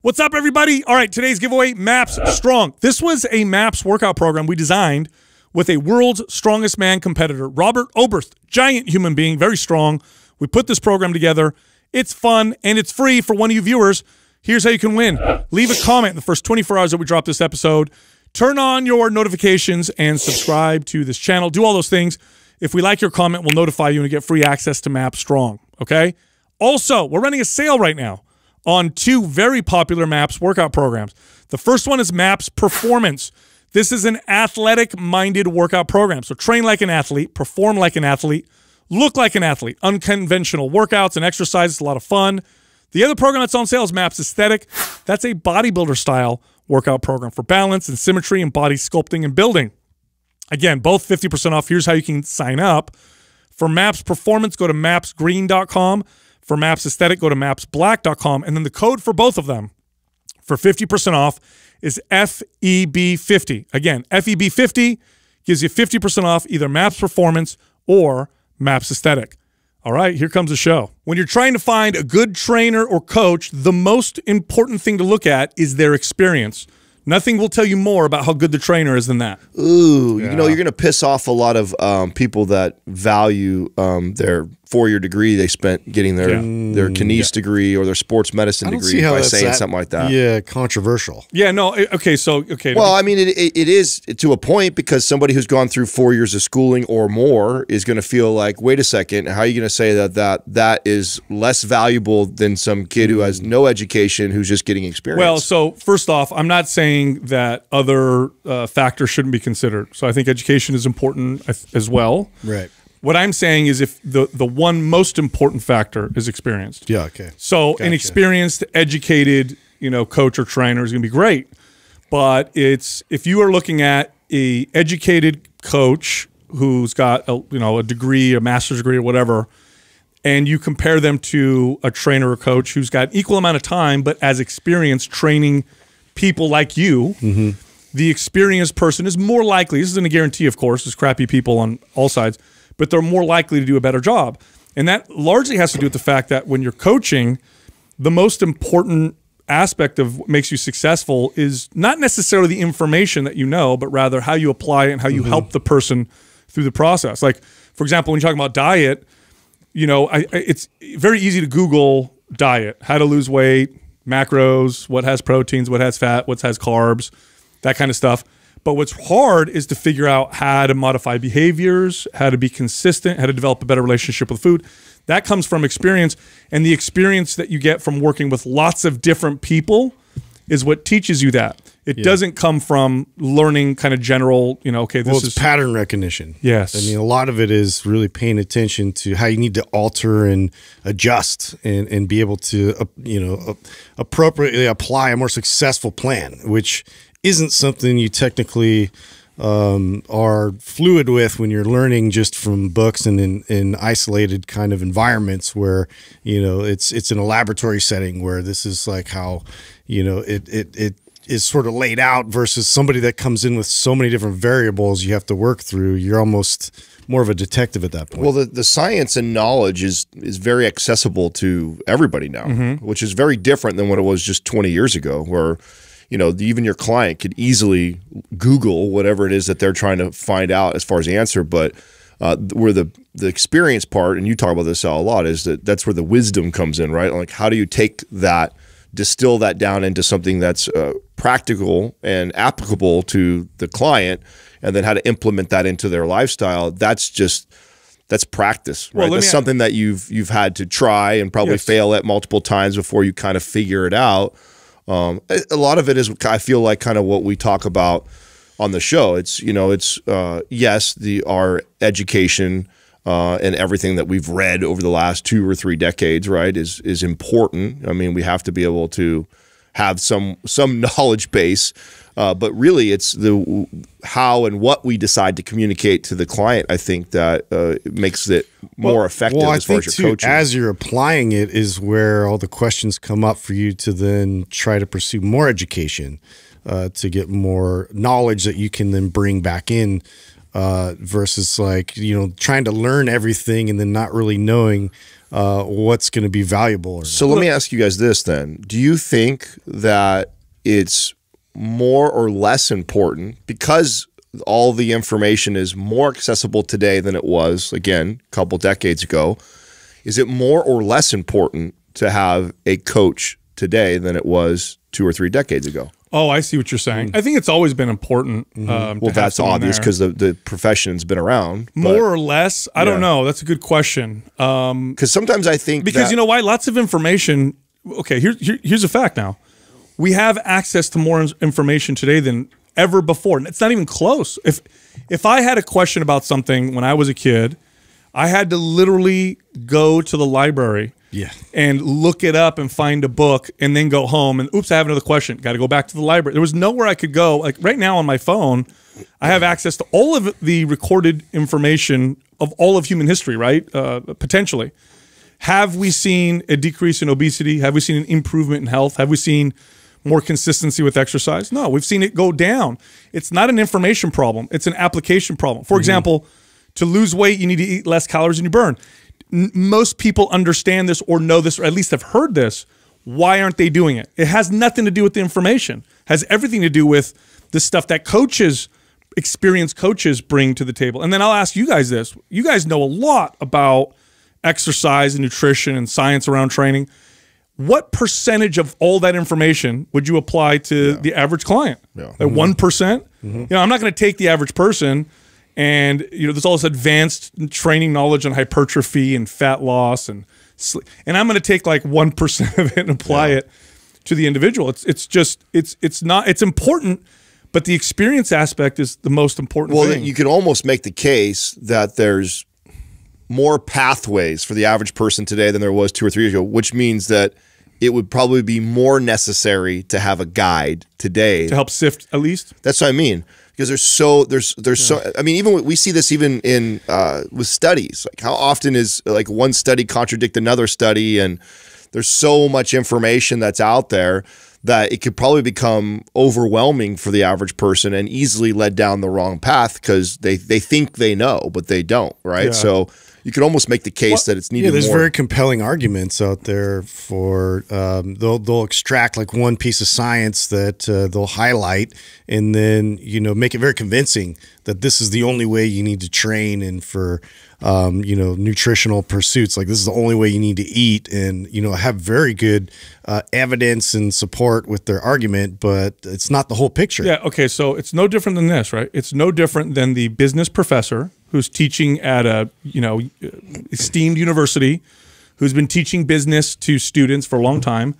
What's up, everybody? All right, today's giveaway, MAPS Strong. This was a MAPS workout program we designed with a world's strongest man competitor, Robert Oberst, giant human being, very strong. We put this program together. It's fun, and it's free for one of you viewers. Here's how you can win. Leave a comment in the first 24 hours that we drop this episode. Turn on your notifications and subscribe to this channel. Do all those things. If we like your comment, we'll notify you and you get free access to MAPS Strong, okay? Also, we're running a sale right now on two very popular MAPS workout programs. The first one is MAPS Performance. This is an athletic-minded workout program. So train like an athlete, perform like an athlete, look like an athlete. Unconventional workouts and exercises, a lot of fun. The other program that's on sale is MAPS Aesthetic. That's a bodybuilder-style workout program for balance and symmetry and body sculpting and building. Again, both 50% off. Here's how you can sign up. For MAPS Performance, go to mapsgreen.com. For MAPS Aesthetic, go to mapsblack.com. And then the code for both of them for 50% off is FEB50. Again, FEB50 gives you 50% off either MAPS Performance or MAPS Aesthetic. All right, here comes the show. When you're trying to find a good trainer or coach, the most important thing to look at is their experience. Nothing will tell you more about how good the trainer is than that. Ooh, yeah. You know, you're going to piss off a lot of people that value their four-year degree they spent getting their kines degree or their sports medicine degree by saying something like that. Yeah, controversial. Yeah, no, okay, so, okay. Well, I mean, it is to a point because somebody who's gone through 4 years of schooling or more is going to feel like, wait a second, how are you going to say that is less valuable than some kid who has no education who's just getting experience? Well, so first off, I'm not saying that other factors shouldn't be considered. So I think education is important as well. Right. What I'm saying is if the one most important factor is experienced. Yeah, okay. So an experienced, educated, coach or trainer is going to be great. But if you are looking at a educated coach who's got a degree, a master's degree or whatever, and you compare them to a trainer or coach who's got equal amount of time but as experienced training people like you, the experienced person is more likely, this isn't a guarantee, of course, there's crappy people on all sides, but they're more likely to do a better job. And that largely has to do with the fact that when you're coaching, the most important aspect of what makes you successful is not necessarily the information that you know, but rather how you apply it and how you help the person through the process. Like, for example, when you're talking about diet, it's very easy to Google diet, how to lose weight, macros, what has proteins, what has fat, what has carbs, that kind of stuff. But what's hard is to figure out how to modify behaviors, how to be consistent, how to develop a better relationship with food. That comes from experience, and the experience that you get from working with lots of different people is what teaches you that. It doesn't come from learning kind of general, okay, this is pattern recognition. Yes. I mean, a lot of it is really paying attention to how you need to alter and adjust and be able to, appropriately apply a more successful plan, which isn't something you technically are fluid with when you're learning just from books and in isolated kind of environments where, it's in a laboratory setting where this is like how, it is sort of laid out versus somebody that comes in with so many different variables you have to work through. You're almost more of a detective at that point. Well, the science and knowledge is very accessible to everybody now, which is very different than what it was just 20 years ago where, even your client could easily Google whatever it is that they're trying to find out as far as the answer. But where the experience part, and you talk about this a lot, is that's where the wisdom comes in, right? Like, how do you take that, distill that down into something that's practical and applicable to the client, and then how to implement that into their lifestyle? That's practice, right? That's something that you've had to try and probably fail at multiple times before you kind of figure it out. A lot of it is, I feel like, kind of what we talk about on the show. It's yes, our education and everything that we've read over the last 2 or 3 decades, right, is important. I mean, we have to be able to have some knowledge base, but really it's the how and what we decide to communicate to the client. I think that makes it more effective as far as your coaching. As you're applying it is where all the questions come up for you to then try to pursue more education, to get more knowledge that you can then bring back in versus like, you know, trying to learn everything and then not really knowing what's going to be valuable. Or so let me ask you guys this then. Do you think that it's more or less important because all the information is more accessible today than it was, again, a couple decades ago? Is it more or less important to have a coach today than it was 2 or 3 decades ago? Oh, I see what you're saying. I think it's always been important. Well, that's obvious because the profession's been around. More or less, I don't know. That's a good question. Because sometimes I think because you know why? Lots of information. Okay, here's a fact now. We have access to more information today than ever before. And it's not even close. If I had a question about something when I was a kid, I had to literally go to the library and look it up and find a book and then go home and, oops, I have another question. Got to go back to the library. There was nowhere I could go. Like right now on my phone, I have access to all of the recorded information of all of human history, right? Potentially. Have we seen a decrease in obesity? Have we seen an improvement in health? Have we seen more consistency with exercise? No, we've seen it go down. It's not an information problem. It's an application problem. For example, to lose weight, you need to eat less calories than you burn. Most people understand this or know this, or at least have heard this. Why aren't they doing it? It has nothing to do with the information. It has everything to do with the stuff that coaches, experienced coaches bring to the table. And then I'll ask you guys this. You guys know a lot about exercise and nutrition and science around training. What percentage of all that information would you apply to the average client? Like 1%? You know, I'm not going to take the average person and, you know, there's all this advanced training knowledge on hypertrophy and fat loss and sleep, and I'm going to take like 1% of it and apply it to the individual. It's important, but the experience aspect is the most important thing. Well, you can almost make the case that there's more pathways for the average person today than there was 2 or 3 years ago, which means that it would probably be more necessary to have a guide today to help sift at least. That's what I mean. Because there's so I mean, even we see this even in with studies. Like how often is like one study contradict another study, and there's so much information that's out there that it could probably become overwhelming for the average person and easily led down the wrong path because they think they know, but they don't, right? So you could almost make the case that it's needed. Yeah, there's more. very compelling arguments out there for they'll extract like one piece of science that they'll highlight and then, you know, make it very convincing that this is the only way you need to train and for you know, nutritional pursuits. Like this is the only way you need to eat, and you know, have very good evidence and support with their argument, but it's not the whole picture. Yeah. Okay. So it's no different than this, right? It's no different than the business professor who's teaching at a, you know, esteemed university, who's been teaching business to students for a long time,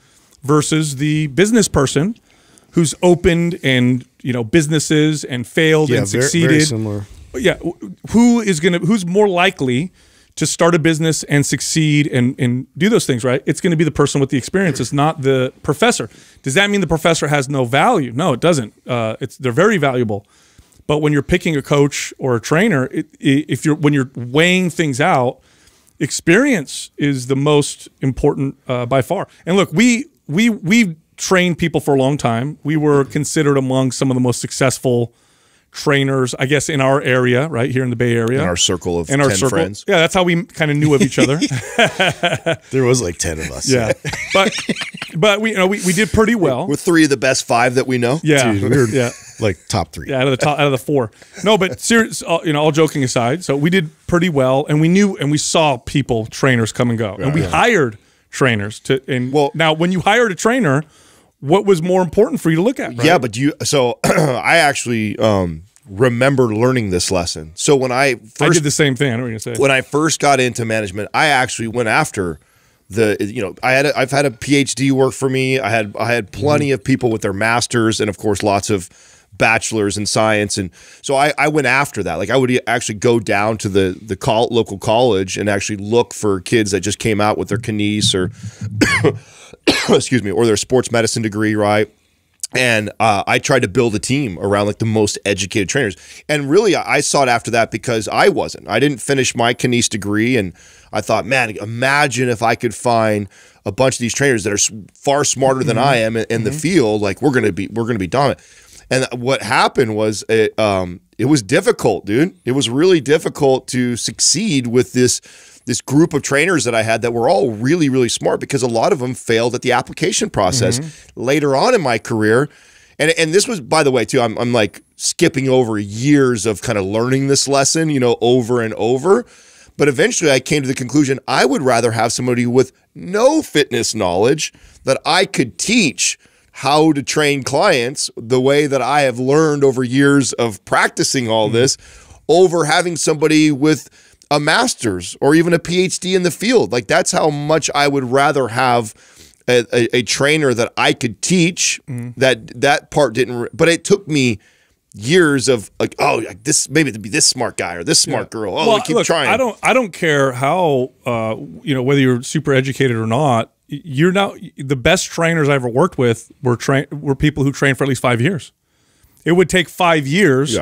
versus the business person who's opened and, you know, businesses and failed and succeeded. Very similar. Yeah, who's more likely to start a business and succeed and do those things, right? It's going to be the person with the experience. It's not the professor. Does that mean the professor has no value? No, it doesn't. They're very valuable. But when you're picking a coach or a trainer, when you're weighing things out, experience is the most important by far. And look, we trained people for a long time. We were considered among some of the most successful trainers, I guess, in our area, right here in the Bay Area. In our circle of 10 friends. Yeah, that's how we kind of knew of each other. There was like 10 of us. Yeah, but we, you know, we did pretty well. We're 3 of the best 5 that we know. Yeah, dude, we were like top 3. Yeah, out of the 4. No, but serious, you know, all joking aside, so we did pretty well, and we knew and we saw trainers come and go, and we hired trainers to. And now, when you hired a trainer, what was more important for you to look at? Right? Yeah, but so I actually remember learning this lesson. So when I did the same thing. I know what you're gonna say. When I first got into management, I actually went after I've had a PhD work for me. I had plenty of people with their masters, and of course lots of bachelors in science, and so I went after that. Like I would actually go down to the local college and actually look for kids that just came out with their kines or excuse me, or their sports medicine degree, right? And I tried to build a team around like the most educated trainers. And really, I sought after that because I didn't finish my kines degree, and I thought, man, imagine if I could find a bunch of these trainers that are far smarter than I am in the field. Like we're gonna be dominant. And what happened was it difficult, dude. It was really difficult to succeed with this group of trainers that I had that were all really, really smart, because a lot of them failed at the application process later on in my career. And this was, by the way, too, I'm like skipping over years of kind of learning this lesson, you know, over and over. But eventually I came to the conclusion I would rather have somebody with no fitness knowledge that I could teach how to train clients the way that I have learned over years of practicing all this, over having somebody with a master's or even a PhD in the field. Like, that's how much I would rather have a trainer that I could teach. That part didn't, but it took me years of like, oh, this maybe to be this smart guy or this smart girl. Oh, well, keep trying. I don't care how you know, whether you're super educated or not. You're now the best trainers I ever worked with were people who trained for at least 5 years. It would take 5 years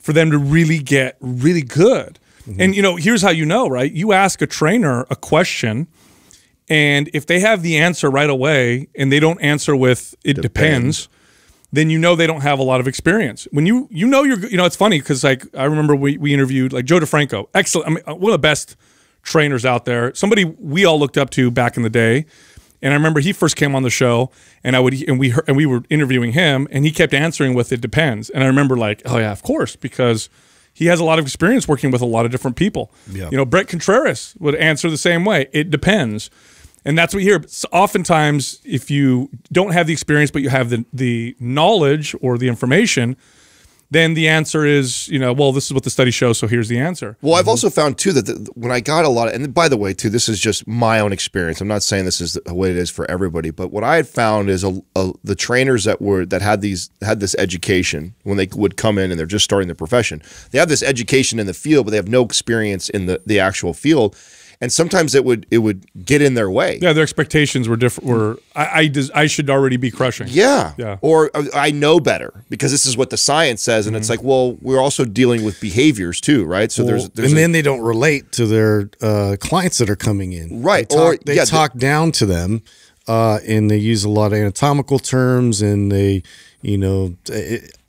for them to really get really good. And you know, here's how you know, right? You ask a trainer a question, and if they have the answer right away and they don't answer with "it depends," then you know they don't have a lot of experience. When you know it's funny because like I remember we interviewed like Joe DeFranco, excellent. I mean, one of the best trainers out there, somebody we all looked up to back in the day. And I remember he first came on the show, and we were interviewing him, and he kept answering with "it depends." And I remember like, oh yeah, of course, because he has a lot of experience working with a lot of different people. You know, Brett Contreras would answer the same way, "it depends." And that's what we hear. So oftentimes, if you don't have the experience, but you have the knowledge or the information, then the answer is, you know, well, this is what the study shows, so here's the answer. Well, I've also found, too, that when I got a lot of, and by the way, too, this is just my own experience. I'm not saying this is the way it is for everybody, but what I had found is the trainers that had this education, when they would come in and they're just starting their profession, they have this education in the field, but they have no experience in the actual field. And sometimes it would get in their way. Yeah, their expectations were different. I should already be crushing. Yeah. Or I know better because this is what the science says, and it's like, well, we're also dealing with behaviors too, right? So there's and then they don't relate to their clients that are coming in, right? They talk down to them, and they use a lot of anatomical terms, and they, you know,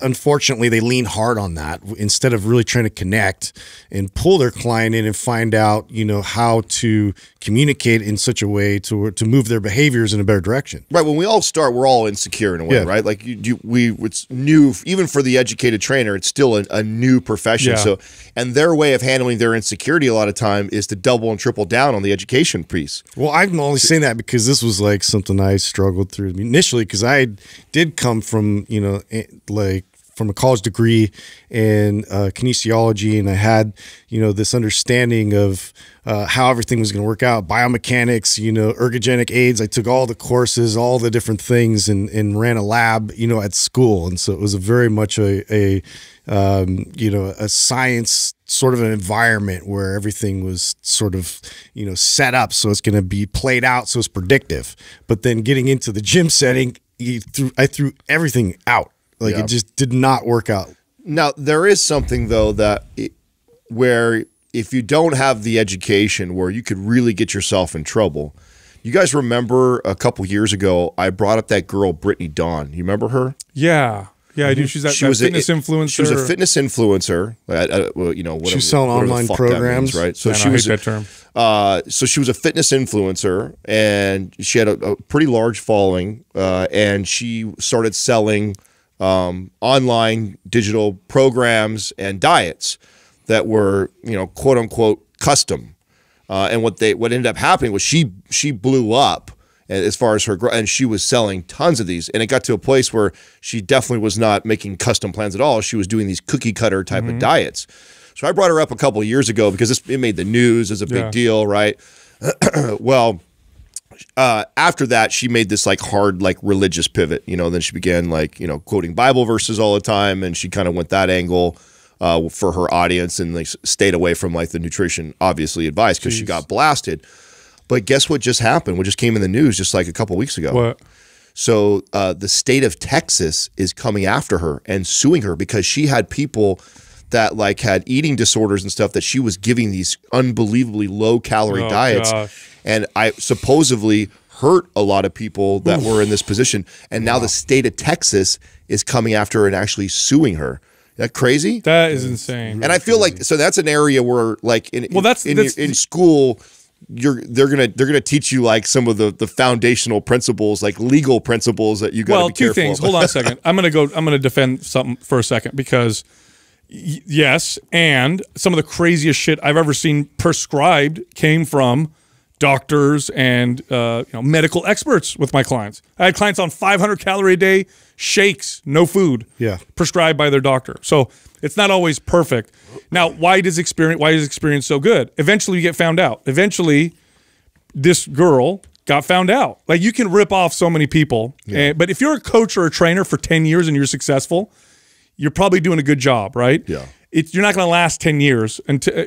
unfortunately, they lean hard on that instead of really trying to connect and pull their client in and find out, you know, how to communicate in such a way to move their behaviors in a better direction. Right. When we all start, we're all insecure in a way, right? Like it's new, even for the educated trainer, it's still a new profession. So, and their way of handling their insecurity a lot of time is to double and triple down on the education piece. Well, I'm only saying that because this was like something I struggled through initially, because I did come from, you know, like from a college degree in kinesiology, and I had, you know, this understanding of how everything was going to work out, biomechanics, you know, ergogenic aids. I took all the courses, all the different things, and ran a lab, you know, at school. And so it was a very much a you know, a science sort of an environment where everything was sort of, you know, set up so it's going to be played out, so it's predictive. But then getting into the gym setting, I threw everything out. Like it just did not work out. Now, there is something, though, where if you don't have the education, where you could really get yourself in trouble. You guys remember a couple years ago, I brought up that girl, Brittany Dawn. You remember her? Yeah. Yeah, I do. She's that fitness influencer. She was a fitness influencer. You know, she was selling online programs, right? So she was that term. So she was a fitness influencer, and she had a pretty large following, and she started selling online digital programs and diets that were, you know, quote unquote custom. And what ended up happening was she blew up as far as her growth, and she was selling tons of these. And it got to a place where she definitely was not making custom plans at all. She was doing these cookie cutter type of diets. So I brought her up a couple of years ago because it made the news as a big deal, right? Well, after that, she made this like hard, like religious pivot, you know, then she began like, you know, quoting Bible verses all the time. And she kind of went that angle for her audience, and like stayed away from like the nutrition, obviously, advice, because she got blasted. But guess what just happened? What just came in the news just like a couple weeks ago? What? So the state of Texas is coming after her and suing her because she had people that like had eating disorders and stuff that she was giving these unbelievably low calorie diets. And I supposedly hurt a lot of people that were in this position. And now the state of Texas is coming after her and actually suing her That crazy? That is insane. And I feel like so that's an area where like in school they're gonna teach you like some of the foundational principles, like legal principles that you got to be careful. Well, two things. Hold on a second. I'm gonna defend something for a second because yes, and some of the craziest shit I've ever seen prescribed came from doctors and medical experts with my clients. I had clients on 500 calorie a day shakes, no food, prescribed by their doctor. So it's not always perfect. Now, why is experience so good? Eventually, you get found out. Eventually, this girl got found out. Like you can rip off so many people, but if you're a coach or a trainer for 10 years and you're successful, you're probably doing a good job, right? Yeah. You're not going to last 10 years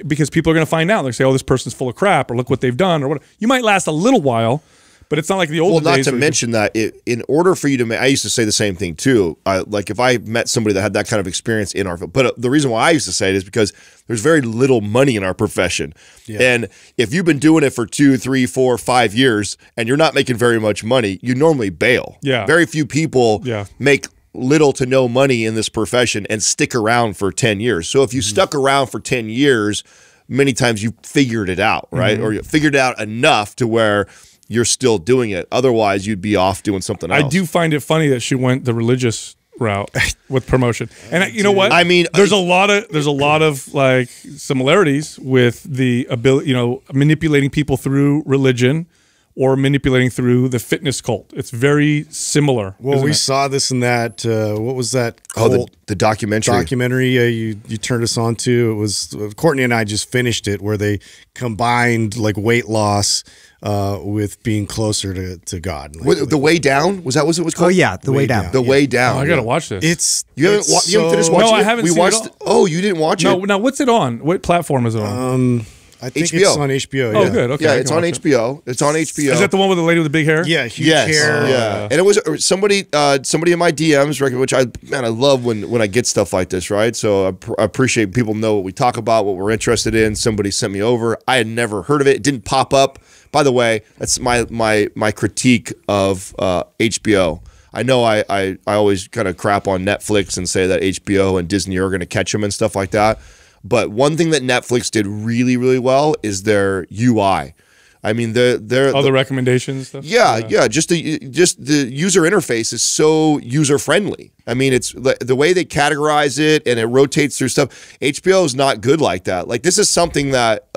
because people are going to find out. They say, oh, this person's full of crap, or look what they've done, or what. You might last a little while, but it's not like the old days. Well, not to mention that in order for you to I used to say the same thing too. Like if I met somebody that had that kind of experience in our field, but the reason why I used to say it is because there's very little money in our profession. Yeah. And if you've been doing it for 2, 3, 4, 5 years and you're not making very much money, you normally bail. Yeah. Very few people make little to no money in this profession and stick around for 10 years. So if you stuck around for 10 years, many times you figured it out, right? Or you figured it out enough to where you're still doing it. Otherwise, you'd be off doing something else. I do find it funny that she went the religious route with promotion. And you know what? I mean, there's a lot of like similarities with the ability, manipulating people through religion or manipulating through the fitness cult. It's very similar. Well, we saw this in that, what was that cult? Oh, the documentary. You turned us on to. It was, Courtney and I just finished it, where they combined like weight loss with being closer to God. Like, the Way Down? Was that what it was called? Oh, yeah, The Way Down. The Way Down. Oh, I got to watch this. You haven't finished watching it? No, I haven't seen it all. Oh, you didn't watch it? No, now what's it on? What platform is it on? I think HBO. it's on HBO. Oh, good. Okay, yeah, it's on HBO. It's on HBO. Is that the one with the lady with the big hair? Yeah, huge hair. Yeah, and it was somebody in my DMs, which I love when I get stuff like this, right? So I appreciate people know what we talk about, what we're interested in. Somebody sent me over. I had never heard of it. It didn't pop up. By the way, that's my critique of HBO. I know I always kind of crap on Netflix and say that HBO and Disney are going to catch them and stuff like that. But one thing that Netflix did really, really well is their UI. I mean, the recommendations stuff. Yeah. Just the user interface is so user friendly. I mean, it's the way they categorize it and it rotates through stuff. HBO is not good like that. Like this is something that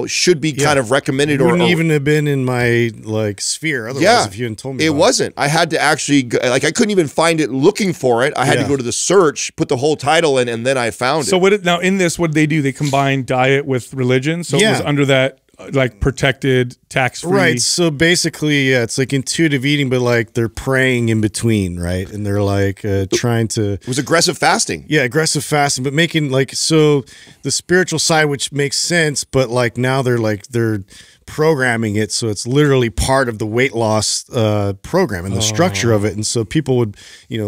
should be kind of recommended. Wouldn't even have been in my sphere otherwise if you hadn't told me. It wasn't. I had to actually I couldn't even find it looking for it. I had to go to the search, put the whole title in, and then I found it. So now in this, what did they do? They combined diet with religion. So it was under that protected, tax-free. Right. So basically, it's like intuitive eating, but like they're praying in between, right? And they're like trying to. It was aggressive fasting. Yeah, aggressive fasting, but making so the spiritual side, which makes sense, but like now they're programming it so it's literally part of the weight loss program and the structure of it. And so people would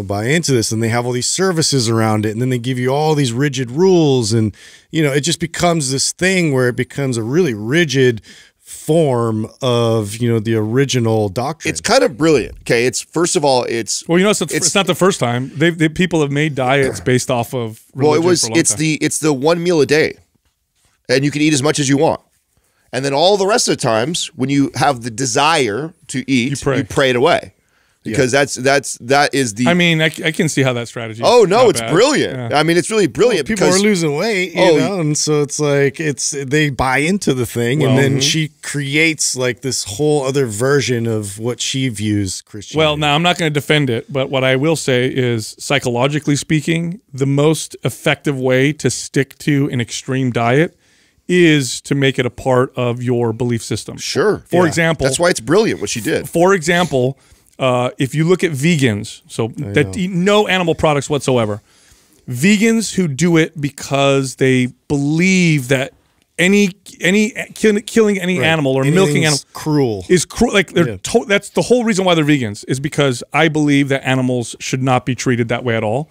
buy into this, and they have all these services around it, and then they give you all these rigid rules, and it just becomes this thing where it becomes a really rigid form of the original doctrine. It's kind of brilliant. Okay, first of all, it's not the first time people have made diets based off of religion. Well, it's the one meal a day, and you can eat as much as you want. And then all the rest of the times, when you have the desire to eat, you pray it away, because that is the. I mean, I can see how that strategy. Oh no, it's brilliant. Yeah. I mean, it's really brilliant. Well, people are losing weight, and so it's like they buy into the thing, and then she creates like this whole other version of what she views Christianity. Well, now I'm not going to defend it, but what I will say is, psychologically speaking, the most effective way to stick to an extreme diet is to make it a part of your belief system. Sure. For example, that's why it's brilliant what she did. For example, if you look at vegans, that eat no animal products whatsoever, vegans who do it because they believe that killing any animal or milking animal cruel is cruel. Like that's the whole reason why they're vegans, is because I believe that animals should not be treated that way at all.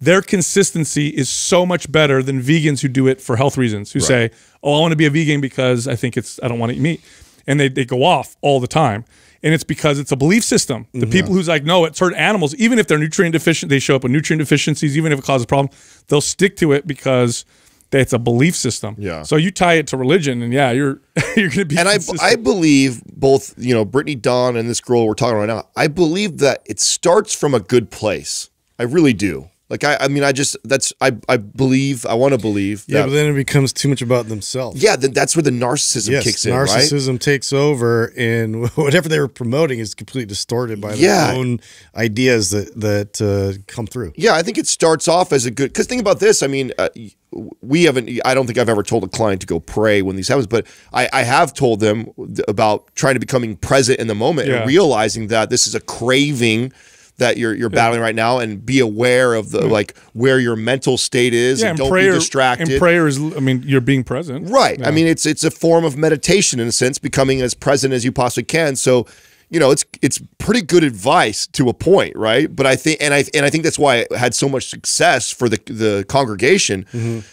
Their consistency is so much better than vegans who do it for health reasons, who say, oh, I want to be a vegan because I don't want to eat meat. And they go off all the time. And it's because it's a belief system. The people who's like, no, it's certain animals, even if they're nutrient deficient, they show up with nutrient deficiencies, even if it causes a problem, they'll stick to it because it's a belief system. Yeah. So you tie it to religion, and yeah, you're going to be. And I believe both, you know, Brittany Dawn and this girl we're talking right now. I believe that it starts from a good place. I really do. Like I mean, I believe. I want to believe. Yeah, but then it becomes too much about themselves. Yeah, that's where the narcissism kicks in. Narcissism takes over, and whatever they were promoting is completely distorted by their own ideas that come through. Yeah, I think it starts off as a good. Because think about this. I mean, we haven't. I don't think I've ever told a client to go pray when these happens, but I have told them about trying to becoming present in the moment and realizing that this is a craving that you're battling right now, and be aware of the like where your mental state is, and don't be distracted. And prayer is, I mean, you're being present, right? I mean, it's a form of meditation in a sense, becoming as present as you possibly can. So, you know, it's pretty good advice to a point, right? But I think, and I think that's why it had so much success for the congregation.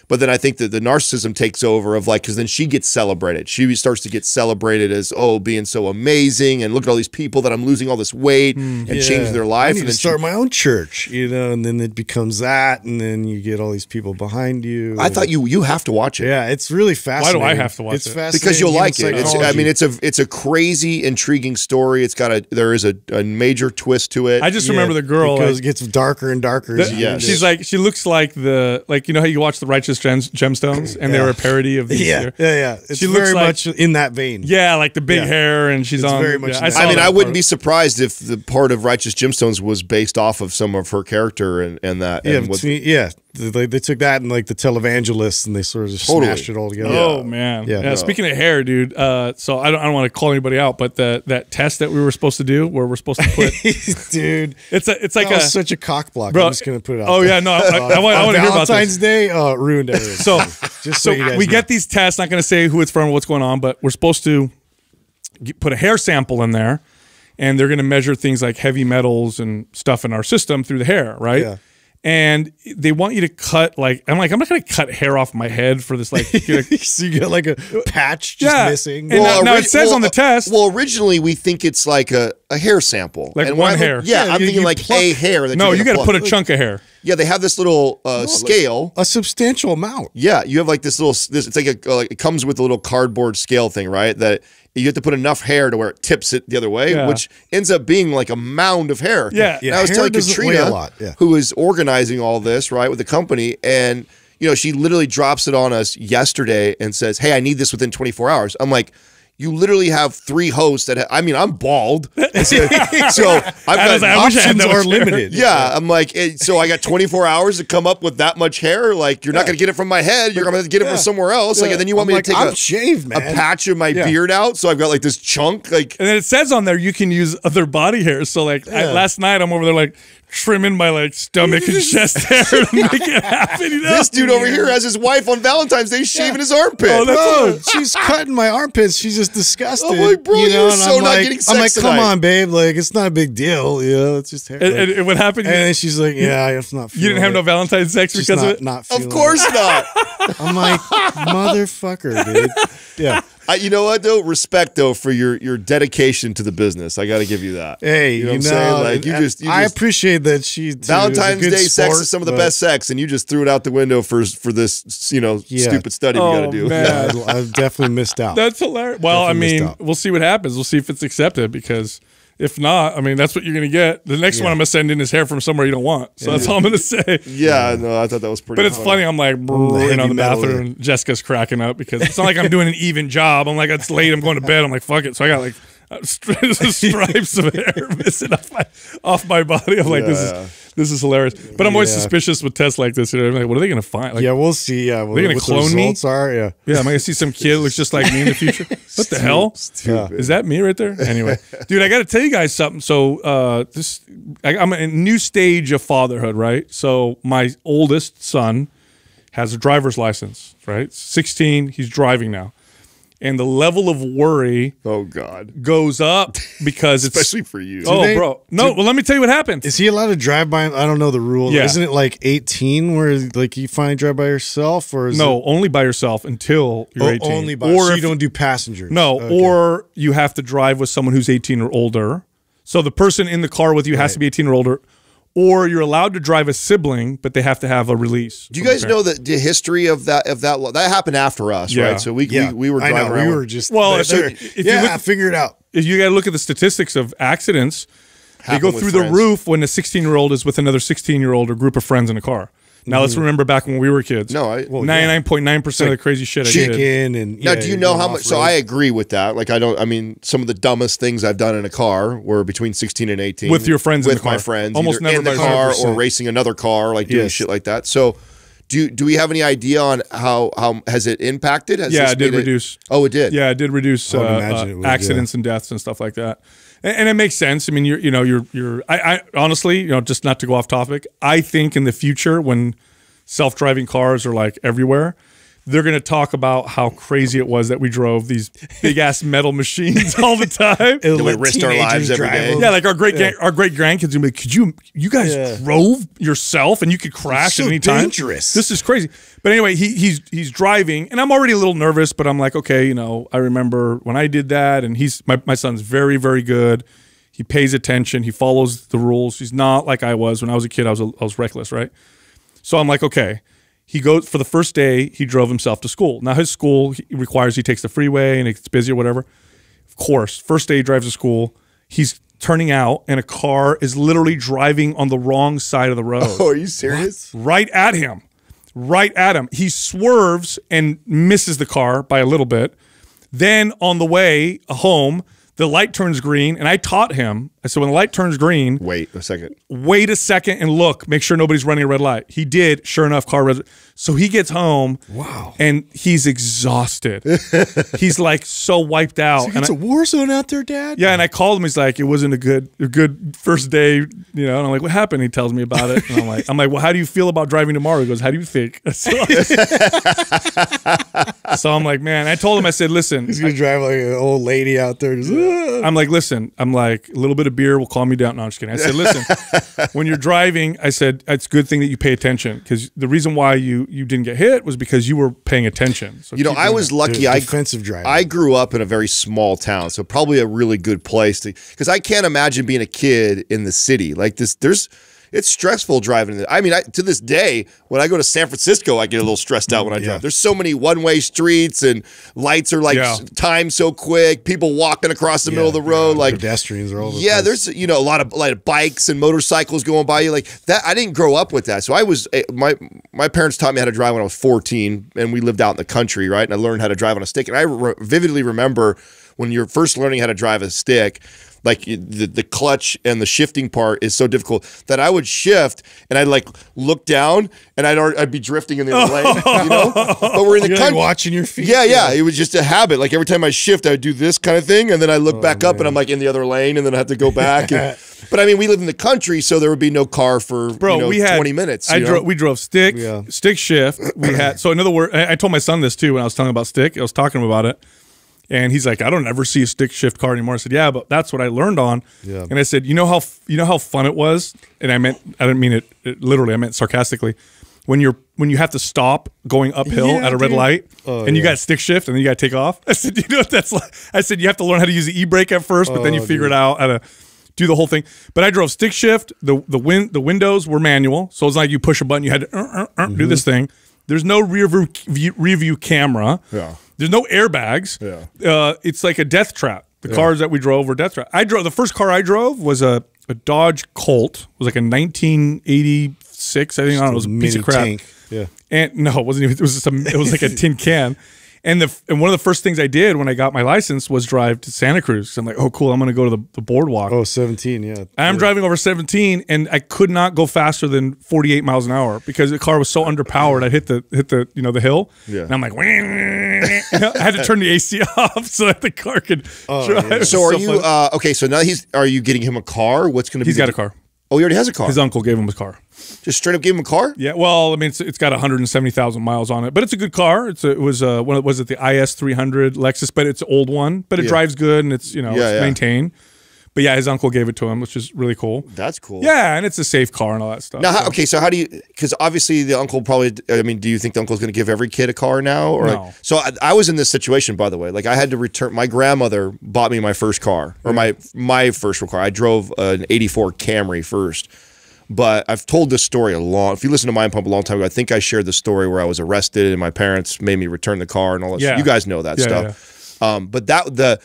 But then I think that the narcissism takes over of like, because then she gets celebrated. She starts to get celebrated as, oh, being so amazing, and look at all these people that I'm losing all this weight and change their life. I need and to then start my own church, you know, and then it becomes that, and then you get all these people behind you. I thought you have to watch it. Yeah, it's really fascinating. Why do I have to watch it? It's fascinating Because you'll like it. psychology. I mean, it's a crazy, intriguing story. There is a major twist to it. I just remember the girl. It gets darker and darker. She's like, she looks like you know how you watch the Righteous Gemstones, and they're a parody of these. Yeah. It's she very looks much in that vein. Yeah, like the big hair, and she's on. very much yeah, that. I mean, I wouldn't be part. surprised if the part of Righteous Gemstones was based off of some of her character and that. Yeah, and what, They took that and like the televangelists, and they sort of just smashed it all together. Oh man, Yeah. Speaking of hair, dude. So I don't want to call anybody out, but that test that we were supposed to do, where we're supposed to put, dude, it's like that was such a cock block. bro, I'm just gonna put it out. Oh there. yeah, no, I want to hear about Valentine's this. Day. Oh, it ruined everything. So just so you guys we know. get these tests. Not going to say who it's from, what's going on, but we're supposed to put a hair sample in there, and they're going to measure things like heavy metals and stuff in our system through the hair, right? Yeah. And they want you to cut I'm not going to cut hair off my head for this like. So you get like a patch just missing. And now it says on the test. Well, originally we think it's like a hair sample, Like and one when hair. Yeah, I'm thinking like a hair. That No, you got to pluck. put a chunk of hair. Yeah, they have this little scale. a substantial amount. Yeah, you have like this little. It's like it comes with a little cardboard scale thing, right? That you have to put enough hair to where it tips it the other way, which ends up being like a mound of hair. Yeah. And I was Hair telling doesn't weigh Katrina, a lot. Yeah. who is organizing all this, right, with the company, and you know, she literally drops it on us yesterday and says, "Hey, I need this within 24 hours." I'm like, you literally have 3 hosts that I mean, I'm bald, so I've got I wish I had Options that are much hair. limited. yeah, I'm like, so I got 24 hours to come up with that much hair. Like, you're not going to get it from my head. You're going to get it from somewhere else. Like, and then you want me to take I'm shaved, man. a patch of my beard out, so I've got like this chunk. Like, And then it says on there you can use other body hairs. So like last night I'm over there like trimming my like stomach and chest hair to make it happen. You know? this dude over here has his wife on Valentine's Day shaving his armpit. Oh, that's Bro, she's cutting my armpits. She's just disgusted. I'm like, bro, you're and so I'm not like, getting I'm like, sex come tonight. on, babe. Like, it's not a big deal. You know, it's just hair. and what happened? And then she's like, yeah, it's not. You didn't have no Valentine's sex Just because not, of it? Not Of feeling course not. it. I'm like, motherfucker, dude. Yeah. You know what though? Respect though for your dedication to the business. I got to give you that. Hey, you know what I'm saying? Like you just I appreciate that she. too, Valentine's is a good Day sex sport, is some of the but best sex, and you just threw it out the window for this stupid study we got to do. man. Yeah, I've definitely missed out. That's hilarious. Well, Definitely I missed mean, out. we'll see what happens. We'll see if it's accepted because if not, I mean, that's what you're going to get. The next one I'm going to send in is hair from somewhere you don't want. So that's all I'm going to say. Yeah, no, I thought that was pretty. But it's funny. I'm like, in on the heavy metal bathroom. And Jessica's cracking up because it's not like I'm doing an even job. I'm like, it's late. I'm going to bed. I'm like, fuck it. So I got like stripes of hair missing off my body. I'm like, this is hilarious. But I'm always suspicious with tests like this. You know, I'm like, what are they going to find? Like, Yeah, we'll see. Yeah, they gonna clone me? Are yeah. yeah, am I going to see some kid who looks just like me in the future? What the hell? Is that me right there? Anyway, dude, I got to tell you guys something. So I'm in a new stage of fatherhood, right? So my oldest son has a driver's license, right? 16, he's driving now. and the level of worry Oh God. goes up because it's Especially for you. bro. No, well, let me tell you what happened. Is he allowed to drive by? I don't know the rule. Yeah. Isn't it like 18 where like you finally drive by yourself, or is No, it, only by yourself until you're 18. only by? Or So if you don't do passengers. No, Okay. or you have to drive with someone who's 18 or older. So the person in the car with you has to be 18 or older. Or you're allowed to drive a sibling, but they have to have a release. Do you guys know the history of that? That happened after us, Yeah. right? So we were I driving know, around. we were just Well, there. if you yeah, look- figure it out. If you got to look at the statistics of accidents, they Happen go with through the friends. roof when a 16-year-old is with another 16-year-old or group of friends in a car. Now let's remember back when we were kids. No, 99.9% of the crazy shit I did. Chicken and Now, yeah, do you know going how much? So off-road. I agree with that. Like, I mean, some of the dumbest things I've done in a car were between 16 and 18 With your friends in with the car. my friends, Almost either never in the by car 100%. or racing another car, like doing Yes. shit like that. So, do we have any idea on how has it impacted? Has Yeah, this it did made reduce. Oh, it did. Yeah, it did reduce I would imagine it would, accidents and deaths and stuff like that. And it makes sense. I mean, I honestly, just not to go off topic, I think in the future when self-driving cars are like everywhere, they're going to talk about how crazy it was that we drove these big ass metal machines all the time. It'll we let risked our teenagers lives every drive day. them. Yeah, like our great grandkids will be like, you guys drove yourself and you could crash so at any time. dangerous. This is crazy. But anyway, he's driving and I'm already a little nervous, but I'm like, okay, I remember when I did that, and my son's very, very good. He pays attention. He follows the rules. He's not like I was when I was a kid. I was reckless, right? So I'm like, okay. He goes for the first day. He drove himself to school. Now his school requires he takes the freeway and it's busy or whatever. Of course, first day he drives to school. He's turning out and a car is literally driving on the wrong side of the road. Oh, are you serious? Right at him. Right at him. He swerves and misses the car by a little bit. Then on the way home, the light turns green, and I taught him. I said, when the light turns green, Wait a second. wait a second and look, make sure nobody's running a red light. He did, sure enough, car red. So he gets home, and he's exhausted. He's like so wiped out. It's a war zone out there, Dad. Yeah, and I called him. He's like, it wasn't a good first day, And I'm like, what happened? He tells me about it. And I'm like, well, how do you feel about driving tomorrow? He goes, how do you think? So I'm like, man. I told him, I said, listen, He's gonna drive like an old lady out there. Just, I'm like, listen, I'm like, a little bit of beer will calm me down. No, I'm just kidding. I said, listen, when you're driving, I said, it's a good thing that you pay attention, because the reason why you didn't get hit was because you were paying attention. So I was lucky. defensive driving. I grew up in a very small town, so probably a really good place to, because I can't imagine being a kid in the city like this. It's stressful driving. I mean, to this day, when I go to San Francisco, I get a little stressed out when I drive. There's so many one-way streets and lights are like timed so quick. People walking across the middle of the road, like pedestrians are all over the place. there's a lot of bikes and motorcycles going by you like that. I didn't grow up with that, so I was my parents taught me how to drive when I was 14, and we lived out in the country, right? And I learned how to drive on a stick, and I vividly remember when you're first learning how to drive a stick. Like the clutch and the shifting part is so difficult that I would shift and I'd like look down and I'd be drifting in the other lane, But we're in the You're country, like watching your feet. Yeah. It was just a habit. Like every time I shift, I would do this kind of thing, and then I look back up and I'm like in the other lane, and then I have to go back. But I mean, we live in the country, so there would be no car for we had 20 minutes. We drove stick shift. We had, so in other words, I told my son this too when I was telling him about stick. I was talking to him about it. And he's like, I don't ever see a stick shift car anymore. I said, yeah, but that's what I learned on. Yeah. And I said, you know how fun it was? And I didn't mean it literally, I meant sarcastically. When you have to stop going uphill at a red light and you got stick shift and then you got to take off. I said, you know what that's like? I said, you have to learn how to use the e-brake at first, but then you figure it out how to do the whole thing. But I drove stick shift. The windows were manual. So it's like you push a button, you had to do this thing. There's no rear view camera. Yeah. There's no airbags. Yeah. It's like a death trap. The cars that we drove were death trap. The first car I drove was a Dodge Colt. It was like a 1986. I think, I don't know, it was a piece of crap. Tank. Yeah. And no, it wasn't even. It was like a tin can. And one of the first things I did when I got my license was drive to Santa Cruz. So I'm like, oh, cool, I'm going to go to the boardwalk. Oh, 17, yeah. I'm driving over 17, and I could not go faster than 48 miles an hour because the car was so underpowered. I hit the hill, and I'm like, I had to turn the AC off so that the car could drive. So are you okay? So now are you getting him a car? What's going to be? He's got a car. Oh, he already has a car. His uncle gave him his car. Just straight up gave him a car? Yeah, well, I mean, it's got 170,000 miles on it, but it's a good car. It was was it the IS 300 Lexus, but it's an old one, but it drives good and it's it's maintained. But yeah, his uncle gave it to him, which is really cool. That's cool. Yeah, and it's a safe car and all that stuff. Now, okay, so how do you? Because obviously the uncle probably. I mean, do you think the uncle's going to give every kid a car now? Or no. So I was in this situation, by the way. Like I had to return. My grandmother bought me my first car, or my first real car. I drove an '84 Camry first. But I've told this story if you listen to Mind Pump a long time ago, I think I shared the story where I was arrested and my parents made me return the car and all that stuff. You guys know that stuff. Yeah. But that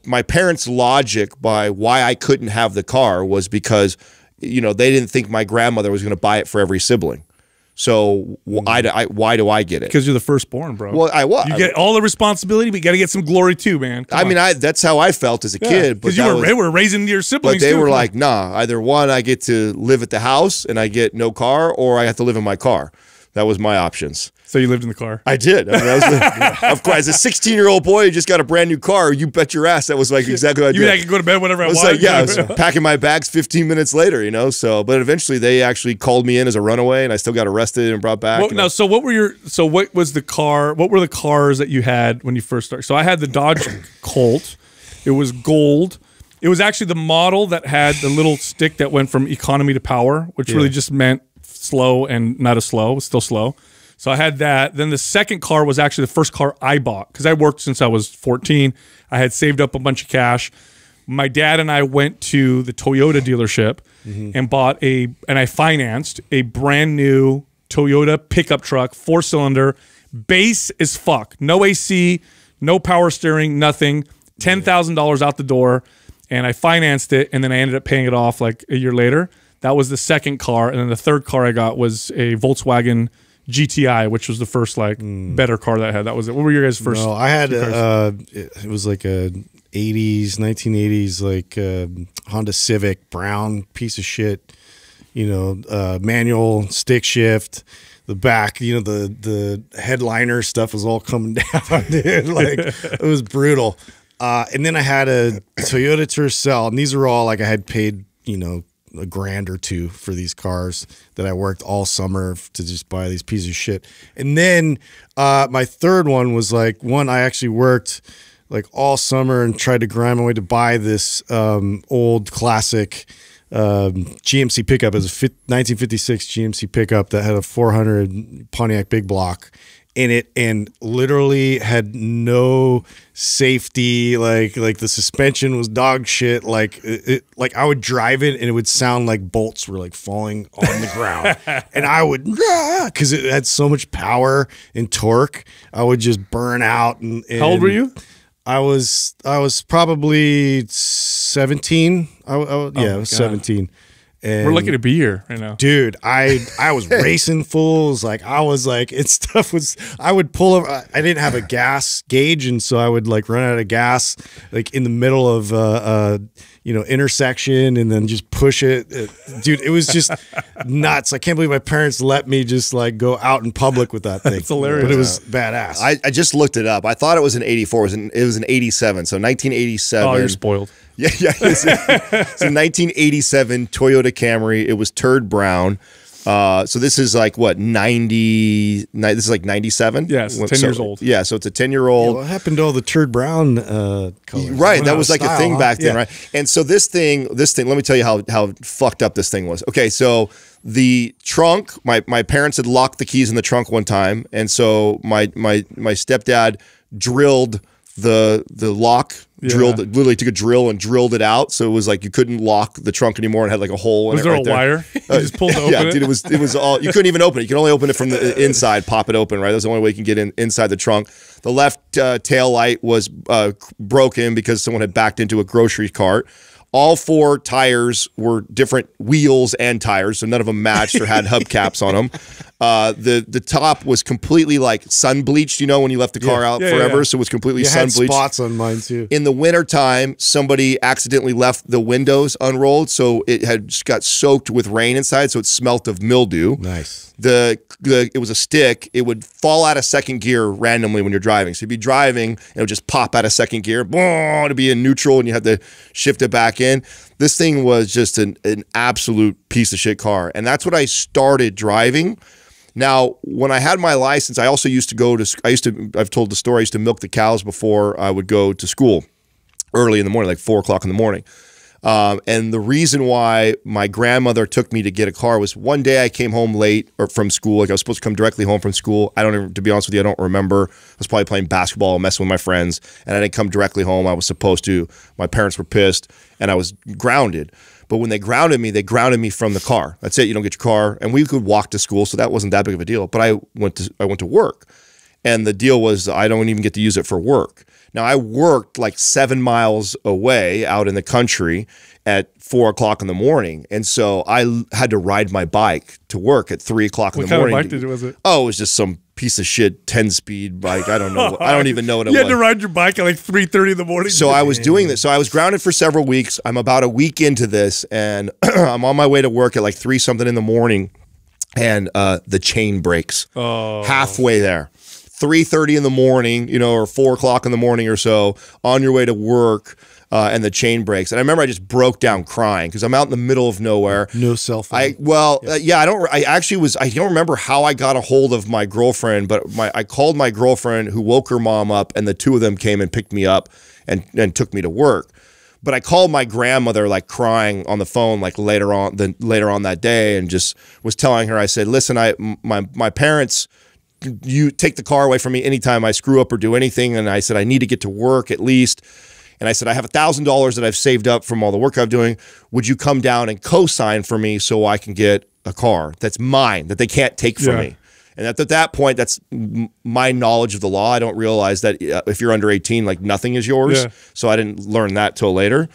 my parents' logic by why I couldn't have the car was because they didn't think my grandmother was going to buy it for every sibling. So why do I get it? Because you're the firstborn, bro. Well, I was. You get all the responsibility, but you got to get some glory too, man. I mean, that's how I felt as a kid. Because you were raising your siblings. But they were like, nah. Either one, I get to live at the house and I get no car, or I have to live in my car. That was my options. So you lived in the car? I did. I mean, of course, as a 16-year-old boy who just got a brand new car, you bet your ass that was like exactly what I did. You mean I could go to bed whenever I wanted? Like, I was packing my bags 15 minutes later, So, but eventually they actually called me in as a runaway, and I still got arrested and brought back. Well, so what was the car? What were the cars that you had when you first started? So I had the Dodge Colt. It was gold. It was actually the model that had the little stick that went from economy to power, which really just meant slow and not as slow. It was still slow. So I had that. Then the second car was actually the first car I bought because I worked since I was 14. I had saved up a bunch of cash. My dad and I went to the Toyota dealership and bought and I financed a brand new Toyota pickup truck, 4-cylinder, base as fuck. No AC, no power steering, nothing. $10,000 out the door. And I financed it, and then I ended up paying it off like a year later. That was the second car. And then the third car I got was a Volkswagen GTI, which was the first better car that I had. That was it. What were your guys' first? No, I had it was like a 1980s like Honda Civic, brown piece of shit, manual stick shift. The back, the headliner stuff was all coming down, dude. Like it was brutal. And then I had a Toyota Tercel, and these are all like I had paid, a grand or two for these cars that I worked all summer to just buy these pieces of shit. And then my third one was like one I actually worked like all summer and tried to grind my way to buy this old classic GMC pickup. It was a 1956 GMC pickup that had a 400 Pontiac big block in it and literally had no safety. Like the suspension was dog shit. Like I would drive it and it would sound like bolts were like falling on the ground. And I would, because it had so much power and torque, I would just burn out. And how old were you? I was probably 17. I was 17. And we're lucky to be here right now, dude. I was racing fools. Like I was like, I would pull over. I didn't have a gas gauge, and so I would like run out of gas like in the middle of intersection, and then just push it. Dude, it was just nuts. I can't believe my parents let me just like go out in public with that thing. It's hilarious, but it was badass. I just looked it up. I thought it was an 84. It was an 87. So 1987. Oh, you're spoiled. Yeah. It's a 1987 Toyota Camry. It was turd brown. So this is like what, 90? This is like 97. Yes, 10 years old. Yeah, so it's a 10-year-old. Yeah, what happened to all the turd brown colors? Right, that was like a thing back then, right? And so this thing. Let me tell you how fucked up this thing was. Okay, so the trunk. My parents had locked the keys in the trunk one time, and so my stepdad drilled the lock. Literally took a drill and drilled it out, so it was like you couldn't lock the trunk anymore and had like a hole in it. Was there a wire? You just pulled it open. Yeah, dude, it was all. You couldn't even open it. You can only open it from the inside, pop it open. Right, that's the only way you can get inside the trunk. The left tail light was broken because someone had backed into a grocery cart. All four tires were different wheels and tires, so none of them matched or had hubcaps on them. The top was completely like sun bleached, when you left the car out forever, so it was completely sun bleached. Had spots on mine too. In the wintertime, somebody accidentally left the windows unrolled, so it had just got soaked with rain inside, so it smelt of mildew. Nice. It was a stick. It would fall out of second gear randomly when you're driving. So you'd be driving, and it would just pop out of second gear. Boom, it'd be in neutral, and you had to shift it back in. This thing was just an absolute piece of shit car. And that's what I started driving. Now, when I had my license, I also used to go to, I've told the story, I used to milk the cows before I would go to school early in the morning, like 4 o'clock in the morning. And the reason why my grandmother took me to get a car was one day I came home late from school. Like I was supposed to come directly home from school. To be honest with you, I don't remember. I was probably playing basketball, messing with my friends, and I didn't come directly home. I was supposed to. My parents were pissed, and I was grounded. But when they grounded me from the car. That's it. You don't get your car. And we could walk to school, so that wasn't that big of a deal. But I went to work, and the deal was I don't even get to use it for work. Now, I worked like 7 miles away out in the country at 4 o'clock in the morning. And so I had to ride my bike to work at 3 o'clock in the morning. What kind of bike was it? Oh, it was just some piece of shit 10-speed bike. I don't know. I don't even know what it was. You had to ride your bike at like 3:30 in the morning? So I was doing this. So I was grounded for several weeks. I'm about a week into this, and I'm on my way to work at like 3 something in the morning, and the chain breaks halfway there. 3:30 in the morning, or 4 o'clock in the morning or so, on your way to work, and the chain breaks. And I remember I just broke down crying because I'm out in the middle of nowhere. No cell phone. I don't remember how I got a hold of my girlfriend, but I called my girlfriend, who woke her mom up, and the two of them came and picked me up and took me to work. But I called my grandmother, like crying on the phone, like later on that day, and just was telling her, I said, listen, my parents, you take the car away from me anytime I screw up or do anything. And I said, I need to get to work at least. And I said, I have $1,000 that I've saved up from all the work I'm doing. Would you come down and co-sign for me so I can get a car that's mine, that they can't take from me? And at that point, that's my knowledge of the law. I don't realize that if you're under 18, like nothing is yours. So I didn't learn that till later.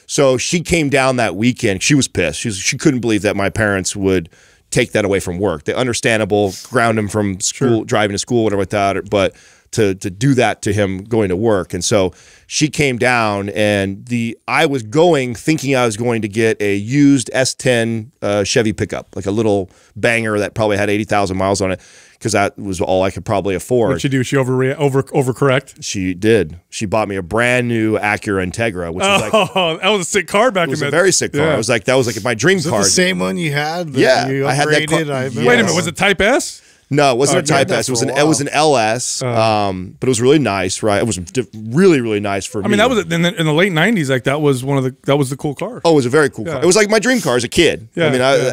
So she came down that weekend. She was pissed. She couldn't believe that my parents would take that away from work. The understandable, ground him from school, driving to school, whatever like that, but to do that to him going to work. And so she came down, and I was thinking I was going to get a used S10 Chevy pickup, like a little banger that probably had 80,000 miles on it, because that was all I could probably afford. What'd she do? She overcorrect? She did. She bought me a brand new Acura Integra, which was like, that was a sick car back in the day. It was a very sick car. That was like my dream car. The same one you had? Yeah, I had that car. Wait a minute, was it Type S? No, it wasn't a Type S. It was an LS, but it was really nice, right? It was really, really nice for me. I mean, that was in the late '90s. Like that was the cool car. Oh, it was a very cool car. It was like my dream car as a kid.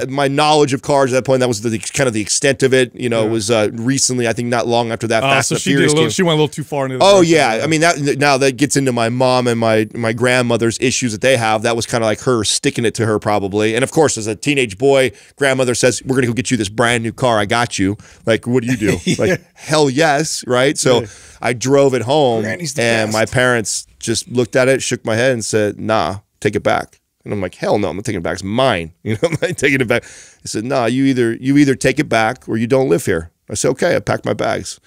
My knowledge of cars at that point, that was kind of the extent of it. It was recently, I think, not long after that. Fast and Furious she went a little too far into. I mean, now that gets into my mom and my grandmother's issues that they have. That was kind of like her sticking it to her probably. And of course, as a teenage boy, grandmother says, "We're gonna go get you this brand new car. I got you." Like, what do you do? Like, hell yes, right? So I drove it home, and my parents just looked at it, shook my head, and said, "Nah, take it back." And I'm like, "Hell no, I'm not taking it back. It's mine." I'm not taking it back. They said, "Nah, you either take it back or you don't live here." I said, "Okay." I packed my bags.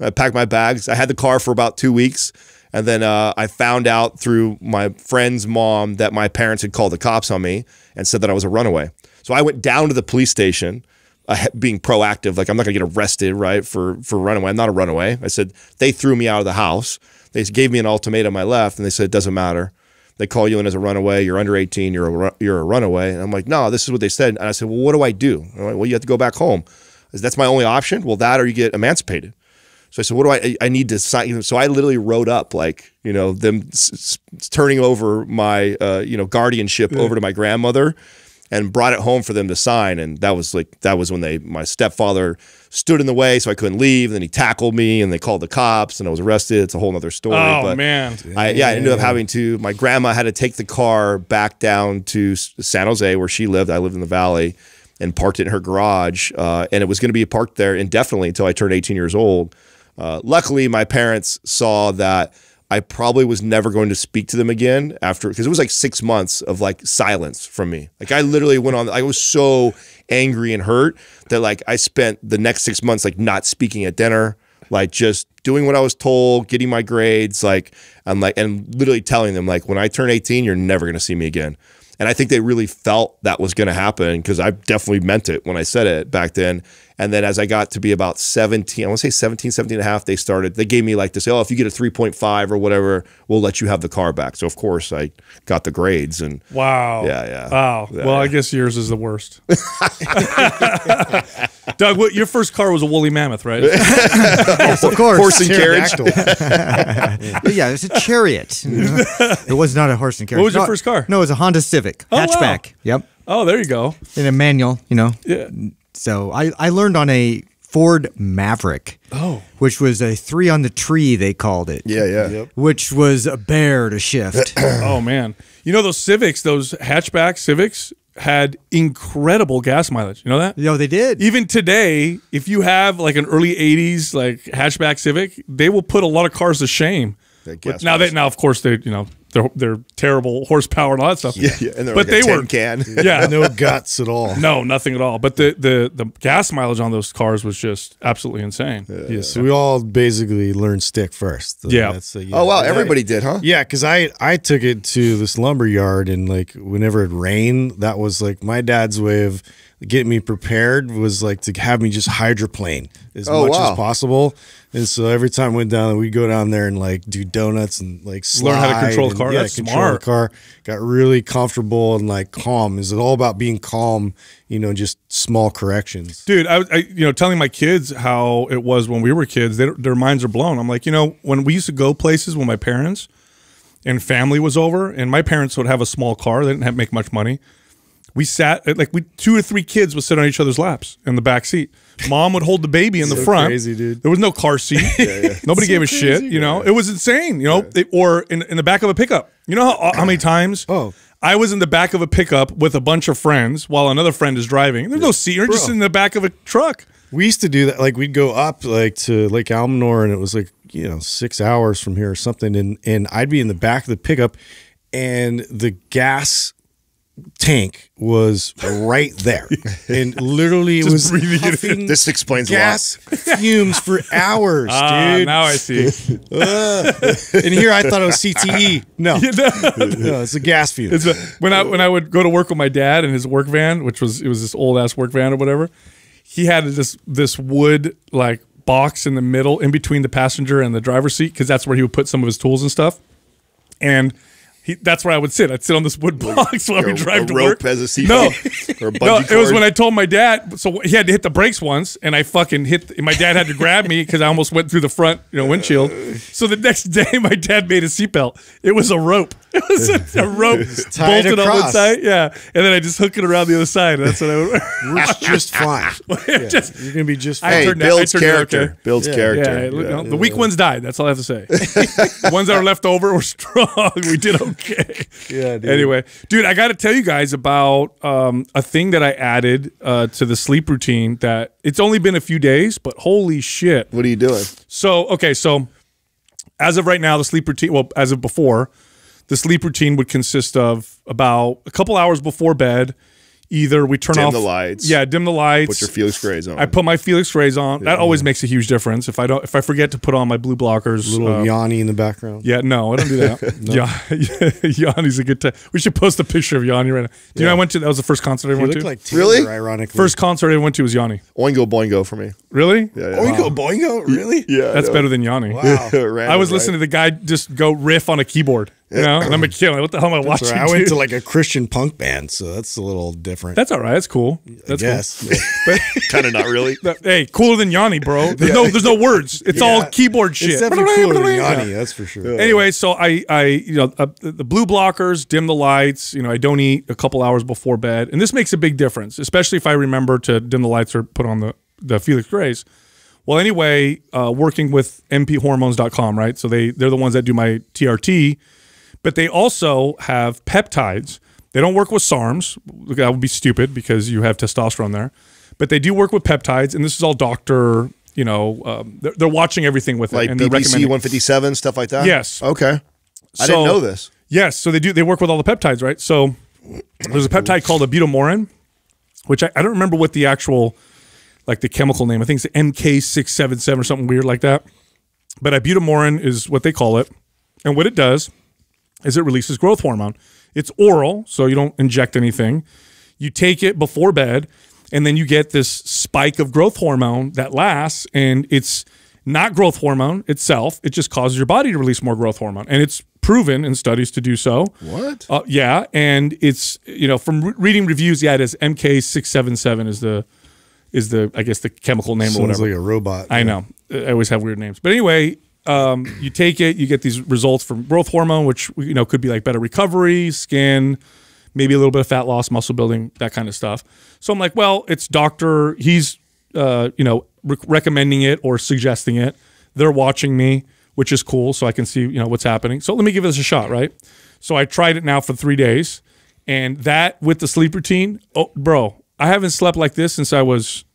I had the car for about 2 weeks, and then I found out through my friend's mom that my parents had called the cops on me and said that I was a runaway. So I went down to the police station, being proactive, like I'm not gonna get arrested, right, for runaway. I'm not a runaway. I said, they threw me out of the house. They gave me an ultimatum. I left, and they said, it doesn't matter. They call you in as a runaway. You're under 18. You're a runaway. And I'm like, no, this is what they said. And I said, well, what do I do? I'm like, well, you have to go back home. I said, that's my only option. Well, that or you get emancipated. So I said, what do I need to sign? So I literally wrote up like, them turning over my, guardianship over to my grandmother, and brought it home for them to sign. And that was when my stepfather stood in the way, so I couldn't leave. And then he tackled me, and they called the cops, and I was arrested. It's a whole nother story. Oh, but man. I ended up having to, my grandma had to take the car back down to San Jose where she lived. I lived in the Valley, and parked it in her garage. And it was going to be parked there indefinitely until I turned 18 years old. Luckily, my parents saw that I probably was never going to speak to them again because it was like 6 months of like silence from me. Like I literally I was so angry and hurt that like I spent the next 6 months like not speaking at dinner, like just doing what I was told, getting my grades, and literally telling them like, when I turn 18, you're never going to see me again. And I think they really felt that was going to happen, because I definitely meant it when I said it back then. And then as I got to be about 17, I want to say 17, 17 and a half, they gave me like this, oh, if you get a 3.5 or whatever, we'll let you have the car back. So of course I got the grades and wow. Yeah. Wow. Yeah, well, I guess yours is the worst. Doug, your first car was a woolly mammoth, right? Yes, of course. Horse and carriage. Yeah, it's a chariot. It was not a horse and carriage. What was your first car? No, it was a Honda Civic Oh, wow. hatchback. Yep. Oh, there you go. In a manual, Yeah. So I learned on a Ford Maverick. Oh. Which was a 3 on the tree, they called it. Yeah. Yep. Which was a bear to shift. Oh, man. You know, those Civics, those hatchback Civics had incredible gas mileage. You know that? They did. Even today, if you have like an early 80s like hatchback Civic, they will put a lot of cars to shame. Now, of course, they're terrible horsepower and all that stuff. Yeah. And they're but like they a were can. Yeah, No guts at all. no, nothing at all. But the gas mileage on those cars was just absolutely insane. Yeah, so we all basically learned stick first. Yeah. Oh wow, everybody did, huh? Yeah, because I took it to this lumber yard, and like whenever it rained, that was like my dad's way of getting me prepared, was like to have me just hydroplane as much as possible. And so every time I went down, we'd go down there and like do donuts and like slide. Learn how to control the car. Yeah, That's control smart. the car. Got really comfortable and like calm. Is it all about being calm? Just small corrections. Dude, I telling my kids how it was when we were kids, their minds are blown. I'm like, when we used to go places with my parents and family was over, and my parents would have a small car, they didn't make much money. We sat, 2 or 3 kids would sit on each other's laps in the back seat. Mom would hold the baby in the front. Crazy, dude. There was no car seat. Nobody gave a shit. It was insane. Or in the back of a pickup. You know how many times I was in the back of a pickup with a bunch of friends while another friend is driving. There's no seat. You're just in the back of a truck. We used to do that. Like we'd go up like to Lake Almanor, and it was like 6 hours from here or something, and I'd be in the back of the pickup, and the gas tank was right there, and literally it was huffing This explains gas fumes for hours, dude. Now I see. And here I thought it was CTE. No, no, it's a gas fume. When I would go to work with my dad in his work van, it was this old ass work van or whatever, he had this wood like box in the middle, in between the passenger and the driver's seat, because that's where he would put some of his tools and stuff. And that's where I would sit. I'd sit on this wood box while we drive to work. As a seat. No, or a bungee no, it was cord. when I told my dad. So he had to hit the brakes once, and I fucking hit. My dad had to grab me because I almost went through the front, windshield. So the next day, my dad made a seatbelt. It was a rope. It was a rope tied bolted on one across. side. Yeah, and then I just hook it around the other side. And that's what I would. We're just fine. Just, You're gonna be just I fine. Hey, turned out- builds I turned out character. okay. Builds yeah, character. the weak ones died. That's all I have to say. The ones that are left over were strong. We did okay. Yeah, dude. Anyway, dude, I got to tell you guys about a thing that I added to the sleep routine that it's only been a few days, but holy shit. What are you doing? So as of right now, the sleep routine, well, as of before, the sleep routine would consist of about a couple hours before bed. Either we turn off the lights. Yeah, dim the lights. Put your Felix Grays on. I put my Felix Grays on. That always makes a huge difference. If I forget to put on my blue blockers, Little Yanni in the background. yeah, no, I don't do that. Yanni's a good time. We should post a picture of Yanni right now. Do you know I went to? That was the first concert I You went look to. like Taylor, Really? ironically. First concert I went to was Yanni. Oingo boingo for me. Really? Yeah. Boingo, boingo, really? Yeah. That's better than Yanni. Wow. Random, I was right? listening to the guy just go riff on a keyboard, and I'm a kid. Like, what the hell am I watching? Sorry, I went dude? to like a Christian punk band, so that's a little different. That's all right. That's cool. That's yes. cool. Kind of not really. Hey, cooler than Yanni, bro. There's no words. It's all keyboard shit. It's definitely cooler than Yanni, that's for sure. Anyway, so I the blue blockers, dim the lights. I don't eat a couple hours before bed, and this makes a big difference, especially if I remember to dim the lights or put on the Felix Grays. Well, anyway, working with mphormones.com, right? So they're the ones that do my TRT, but they also have peptides. They don't work with SARMs. That would be stupid because you have testosterone there. But they do work with peptides, and this is all doctor. They're watching everything with it, Like and they're BBC recommending. 157, stuff like that? Yes. Okay. I didn't know this. Yes, so they work with all the peptides, right? So there's a peptide called abutamorin, which I don't remember what the actual, like the chemical name. I think it's MK677 or something weird like that. But abutamorin is what they call it. And what it does is it releases growth hormone. It's oral, so you don't inject anything. You take it before bed, And then you get this spike of growth hormone that lasts, and it's not growth hormone itself. It just causes your body to release more growth hormone. And it's proven in studies to do so. What? Yeah. And it's, from reading reviews, it is MK677 is the I guess the chemical name or whatever. Sounds like a robot. I know. I always have weird names. But anyway, you take it, you get these results from growth hormone, which could be like better recovery, skin, maybe a little bit of fat loss, muscle building, that kind of stuff. So I'm like, well, it's doctor. He's recommending it or suggesting it. They're watching me, which is cool, so I can see what's happening. So let me give this a shot, right? So I tried it now for 3 days, and that with the sleep routine, oh, bro, I haven't slept like this since I was,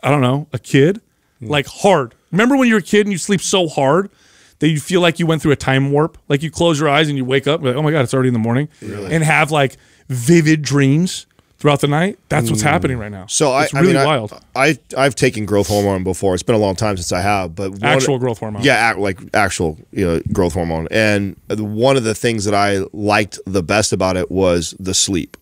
I don't know, a kid, like hard. Remember when you were a kid and you sleep so hard that you feel like you went through a time warp? Like you close your eyes and you wake up, like, oh my God, it's already in the morning, and have like vivid dreams throughout the night. That's what's happening right now. So it's really wild. I've taken growth hormone before. It's been a long time since I have, but actual growth hormone. Yeah, like actual growth hormone. And one of the things that I liked the best about it was the sleep.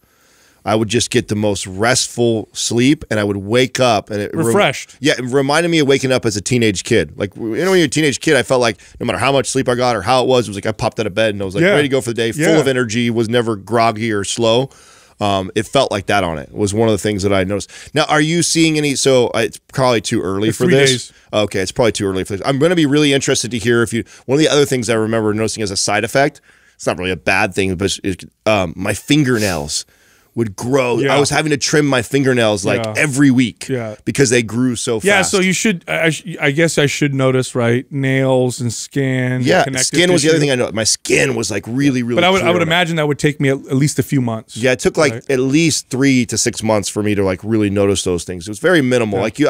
I would just get the most restful sleep, and I would wake up and it refreshed. Yeah, it reminded me of waking up as a teenage kid. Like when you're a teenage kid, I felt like no matter how much sleep I got or how it was like I popped out of bed and I was like ready to go for the day, full of energy, was never groggy or slow. It felt like that on it. It was one of the things that I noticed. Now, are you seeing any? So it's probably too early for 3 this. days. Okay, it's probably too early for this. I'm going to be really interested to hear if you. One of the other things I remember noticing as a side effect. It's not really a bad thing, but my fingernails would grow. Yeah. I was having to trim my fingernails like every week because they grew so fast. Yeah, so you should, I guess I should notice, right? Nails and skin. Yeah, skin was the other thing I know. My skin was like really, really But I would imagine that would take me at least a few months. Yeah, it took like at least 3 to 6 months for me to like really notice those things. It was very minimal. Like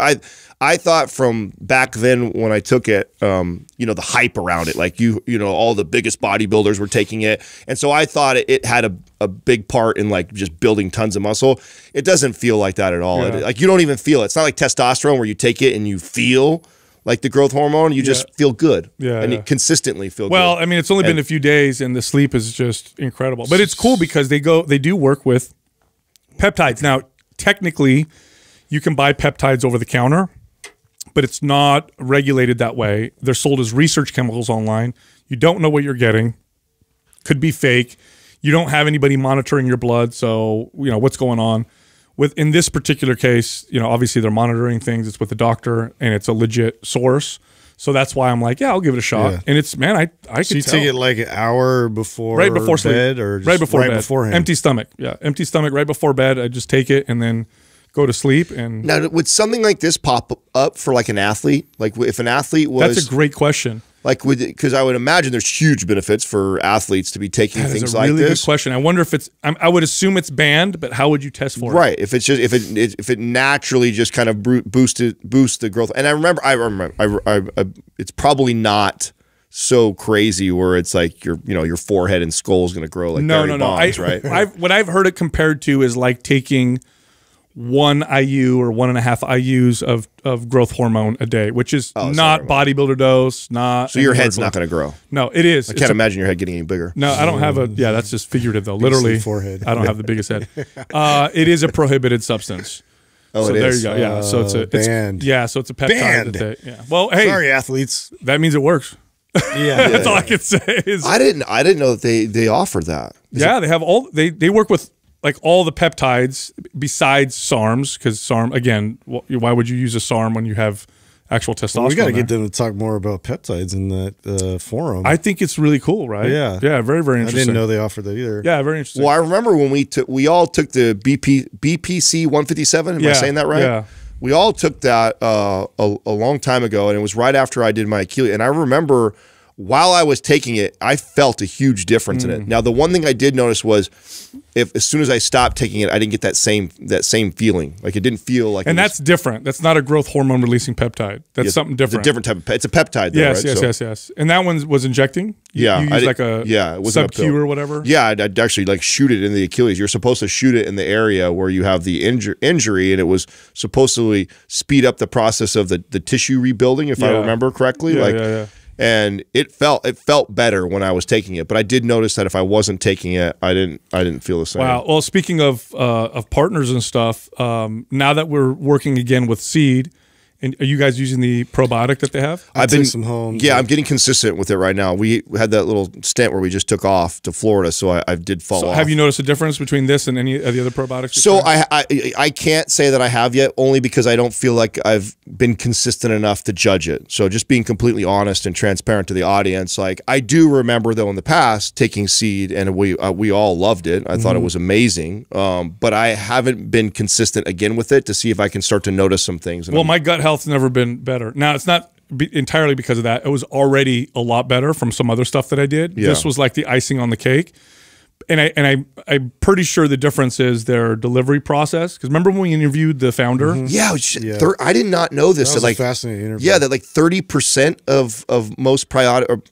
I thought from back then when I took it, the hype around it, like all the biggest bodybuilders were taking it, and so I thought it had a big part in like just building tons of muscle. It doesn't feel like that at all. Yeah. Like you don't even feel it. It's not like testosterone where you take it and you feel like the growth hormone. You just feel good. Yeah, and you consistently feel good. Well, I mean, it's only been a few days, and the sleep is just incredible. But it's cool because they do work with peptides. Now, technically, you can buy peptides over the counter, but it's not regulated that way. They're sold as research chemicals online. You don't know what you're getting. Could be fake. You don't have anybody monitoring your blood, so what's going on. In this particular case, obviously they're monitoring things. It's with the doctor, and it's a legit source. So that's why I'm like, yeah, I'll give it a shot. Yeah. And it's, man, I could So you take it like an hour before right before bed, sleep, or just right before bed, beforehand? Empty stomach, empty stomach right before bed. I just take it and then go to sleep. And now, would something like this pop up for like an athlete? Like if an athlete was, that's a great question. Like, because I would imagine there's huge benefits for athletes to be taking things like this. That's a really good question. I wonder if it's. I would assume it's banned, but how would you test for it? Right. If it's just if it naturally just kind of boosts the growth. And I remember it's probably not so crazy where it's like your forehead and skull is going to grow like Barry Bonds, right? What I've heard it compared to is like taking 1 IU or 1.5 IUs of growth hormone a day, which is not bodybuilder dose, not. So your head's not going to grow. No, it is. I can't imagine your head getting any bigger. No, I don't have a. Yeah, that's just figurative though. Literally, forehead. I don't have the biggest head. It is a prohibited substence. Oh, so it there is. you go. Yeah, so it's banned. So it's a peptide. Banned. Well, hey, sorry, athletes. That means it works. Yeah, that's all I can say. Is I didn't know that they offered that. They have all. They work with like all the peptides besides SARMs, because SARM, again, why would you use a SARM when you have actual testosterone? Well, we got to get them to talk more about peptides in that forum. I think it's really cool, right? Yeah. Yeah, very, very interesting. I didn't know they offered that either. Yeah, very interesting. Well, I remember when we all took the BPC 157. Am I saying that right? Yeah. We all took that a long time ago, and it was right after I did my Achilles. And I remember while I was taking it, I felt a huge difference in it. Now, the one thing I did notice was as soon as I stopped taking it, I didn't get that same feeling. Like it didn't feel like. And that's different. That's not a growth hormone releasing peptide. That's something different. It's a different type of. It's a peptide. Though, yes, right? yes. And that one was injecting. You use like a sub-Q or whatever. Yeah, I'd actually like shoot it in the Achilles. You're supposed to shoot it in the area where you have the injury, and it was supposed to speed up the process of the tissue rebuilding, if I remember correctly. and it felt better when I was taking it. But I did notice that if I wasn't taking it, I didn't feel the same. Wow. Well, speaking of partners and stuff, now that we're working again with Seed, and are you guys using the probiotic that they have? I've been some home. Yeah, I'm getting consistent with it right now. We had that little stint where we just took off to Florida, so I did fall off. Have you noticed a difference between this and any of the other probiotics? So I can't say that I have yet, only because I don't feel like I've been consistent enough to judge it. So just being completely honest and transparent to the audience, like I do remember though in the past taking Seed, and we all loved it. I thought it was amazing, but I haven't been consistent again with it to see if I can start to notice some things. Well, my gut health's never been better. Now it's not entirely because of that. It was already a lot better from some other stuff that I did. Yeah. This was like the icing on the cake. And I'm pretty sure the difference is their delivery process. Because remember when we interviewed the founder? Yeah, I did not know this. That was a fascinating interview. Yeah, that like 30% of most probiotics,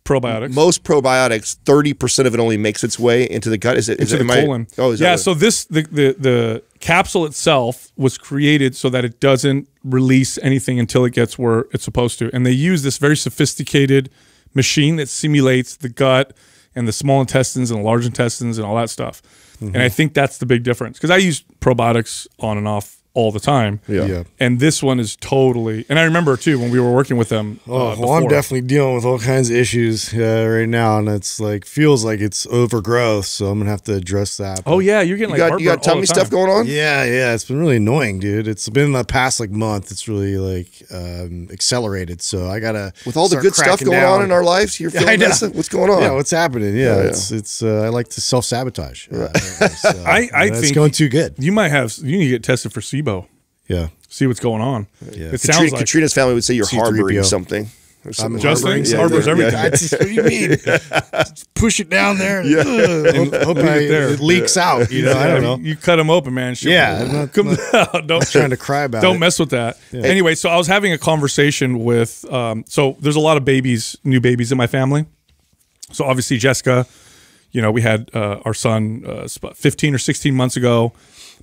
30% of it only makes its way into the gut. Is it into the colon? Oh, is that yeah. right? So the capsule itself was created so that it doesn't release anything until it gets where it's supposed to. And they use this very sophisticated machine that simulates the gut and the small intestines and the large intestines and all that stuff. And I think that's the big difference, because I use probiotics on and off all the time. Yeah. And this one is totally, and I remember too when we were working with them. Well, I'm definitely dealing with all kinds of issues right now, and it's like feels like it's overgrowth, so I'm gonna have to address that. Oh yeah, you're getting like you got tummy stuff going on? Yeah, it's been really annoying, dude. It's been the past like month. It's really like accelerated. So I gotta with all the good stuff going on in our lives. You're feeling this? What's going on? Yeah, what's happening? Yeah, it's I like to self sabotage. I think it's going too good. You need to get tested for SIBO. Yeah. See what's going on. Yeah. It sounds like Katrina's family would say you're harboring something. Justin harbors everything. What do you mean? Just push it down there. And hope it leaks out. You know, I don't know. You cut them open, man. Come out. Don't trying to cry about it. Don't mess with that. Yeah. Anyway, so I was having a conversation with. So there's a lot of new babies in my family. So obviously Jessica, you know, we had our son 15 or 16 months ago.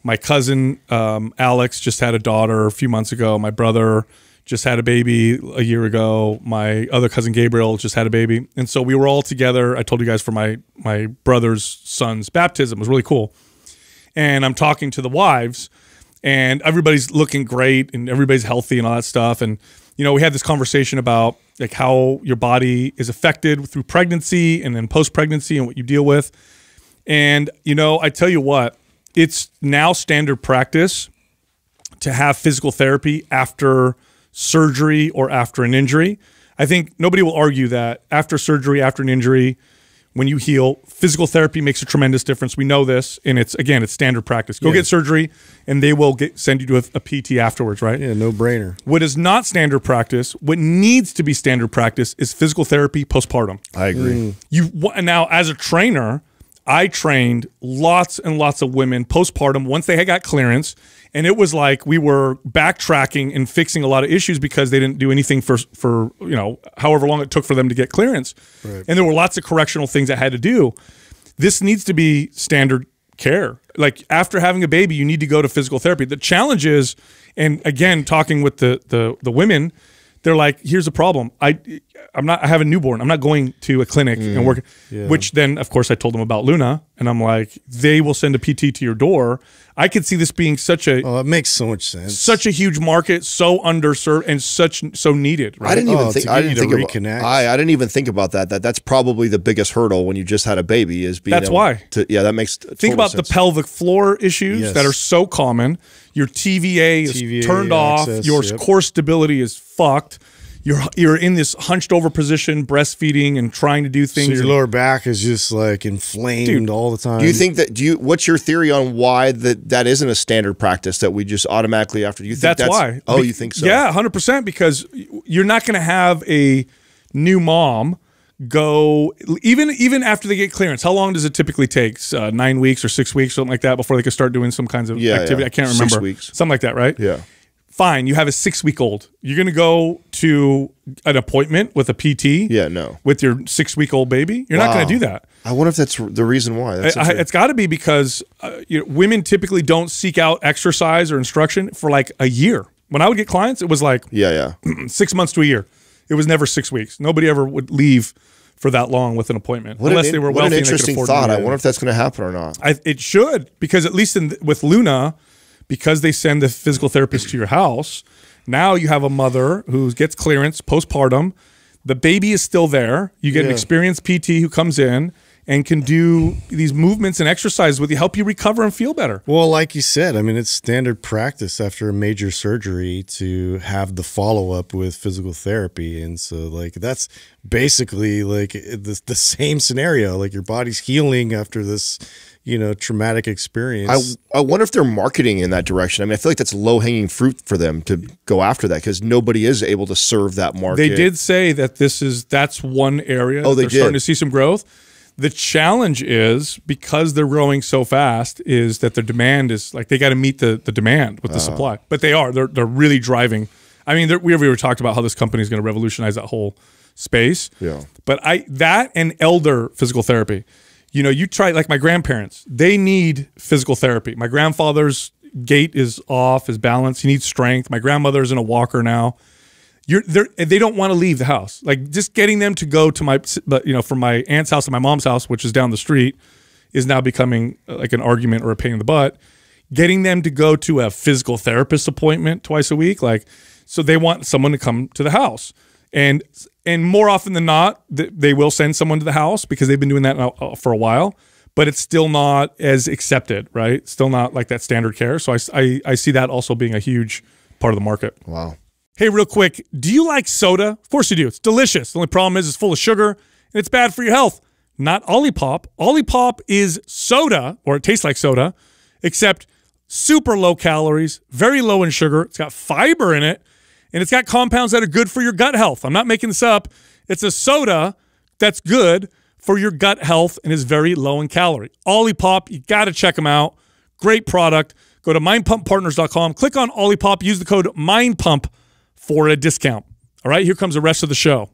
My cousin Alex just had a daughter a few months ago. My brother just had a baby a year ago. My other cousin Gabriel just had a baby. And so we were all together. I told you guys for my brother's son's baptism. It was really cool. And I'm talking to the wives, and everybody's looking great and everybody's healthy and all that stuff. And, you know, we had this conversation about like how your body is affected through pregnancy and then post-pregnancy and what you deal with. And, you know, I tell you what, it's now standard practice to have physical therapy after surgery or after an injury. I think nobody will argue that after surgery, after an injury, when you heal, physical therapy makes a tremendous difference. We know this, and it's standard practice. Go get surgery, and they will send you to a PT afterwards, right? Yeah, no brainer. What is not standard practice, what needs to be standard practice, is physical therapy postpartum. I agree. Now, as a trainer, I trained lots and lots of women postpartum once they had got clearance, and it was like we were backtracking and fixing a lot of issues because they didn't do anything for you know, however long it took for them to get clearance. Right. And there were lots of correctional things that had to do. This needs to be standard care. Like after having a baby, you need to go to physical therapy. The challenge is, and again, talking with the women, they're like, here's the problem. I have a newborn. I'm not going to a clinic and work. Yeah. Which then, of course, I told them about Luna, and I'm like, they will send a PT to your door. I could see this being such a it makes so much sense. Such a huge market, so underserved and so needed. Right? I didn't even think. I didn't even think about that. That's probably the biggest hurdle when you just had a baby is being. That's why. That makes. Think about the pelvic floor issues that are so common. Your TVA is turned off. Your core stability is fucked. You're in this hunched over position, breastfeeding and trying to do things. So your lower back is just like inflamed all the time. Do you think that? What's your theory on why that isn't a standard practice that we just automatically after? Do you think that's why? Oh, you think so? Yeah, 100%. Because you're not going to have a new mom go even after they get clearance. How long does it typically take? 9 weeks or 6 weeks, something like that, before they can start doing some kinds of activity. I can't remember. 6 weeks, something like that, right? Yeah. Fine, you have a 6-week-old. You're going to go to an appointment with a PT? Yeah, no. With your 6-week-old baby? You're not going to do that. I wonder if that's the reason why. It's got to be because women typically don't seek out exercise or instruction for like a year. When I would get clients, it was like 6 months to a year. it was never 6 weeks. Nobody ever would leave for that long with an appointment unless they were wealthy. What an and they could interesting afford thought. to I do it. wonder if that's going to happen or not. It should, because at least with Luna, because they send the physical therapist to your house, now you have a mother who gets clearance postpartum. The baby is still there. You get an experienced PT who comes in and can do these movements and exercises with you, help you recover and feel better. Well, like you said, I mean, it's standard practice after a major surgery to have the follow-up with physical therapy. And so, like, that's basically, like, the same scenario. Like, your body's healing after this, traumatic experience. I wonder if they're marketing in that direction. I mean, I feel like that's low-hanging fruit for them to go after that because nobody is able to serve that market. They did say that that's one area. Oh, they're starting to see some growth. The challenge is, because they're growing so fast, is that the demand is like they got to meet the demand with the supply. But they're really driving. I mean, we were talked about how this company is going to revolutionize that whole space. Yeah. But that and elder physical therapy. You try, like my grandparents, they need physical therapy. My grandfather's gait is off, his balance. He needs strength. My grandmother's in a walker now. They don't want to leave the house. Like, just getting them to go to from my aunt's house to my mom's house, which is down the street, is now becoming like an argument or a pain in the butt. Getting them to go to a physical therapist appointment twice a week, so they want someone to come to the house. And more often than not, they will send someone to the house because they've been doing that now, for a while, but it's still not as accepted, right? Still not like that standard care. So I see that also being a huge part of the market. Wow. Hey, real quick, do you like soda? Of course you do. It's delicious. The only problem is it's full of sugar, and it's bad for your health. Not Olipop. Olipop is soda, or it tastes like soda, except super low calories, very low in sugar. It's got fiber in it, and it's got compounds that are good for your gut health. I'm not making this up. It's a soda that's good for your gut health and is very low in calorie. Olipop, you got to check them out. Great product. Go to mindpumppartners.com. Click on Olipop. Use the code MINDPUMP for a discount. All right, here comes the rest of the show.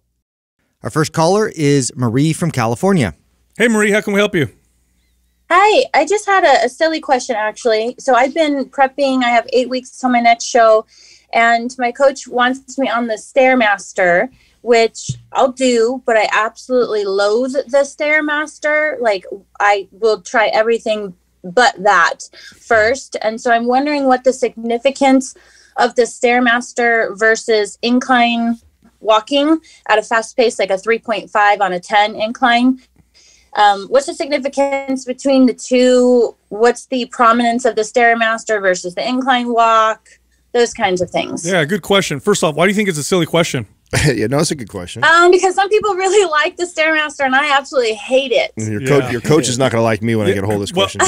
Our first caller is Marie from California. Hey, Marie, how can we help you? Hi, I just had a silly question, actually. So I've been prepping. I have 8 weeks till my next show, and my coach wants me on the Stairmaster, which I'll do, but I absolutely loathe the Stairmaster. Like, I will try everything but that first. And so I'm wondering what the significance of the Stairmaster versus incline walking at a fast pace, like a 3.5 on a 10 incline. What's the significance between the two? What's the prominence of the Stairmaster versus the incline walk? Those kinds of things. Yeah, good question. First off, why do you think it's a silly question? Yeah, no, that's a good question. Because some people really like the Stairmaster, and I absolutely hate it. Your coach is not going to like me when I get a hold of this question.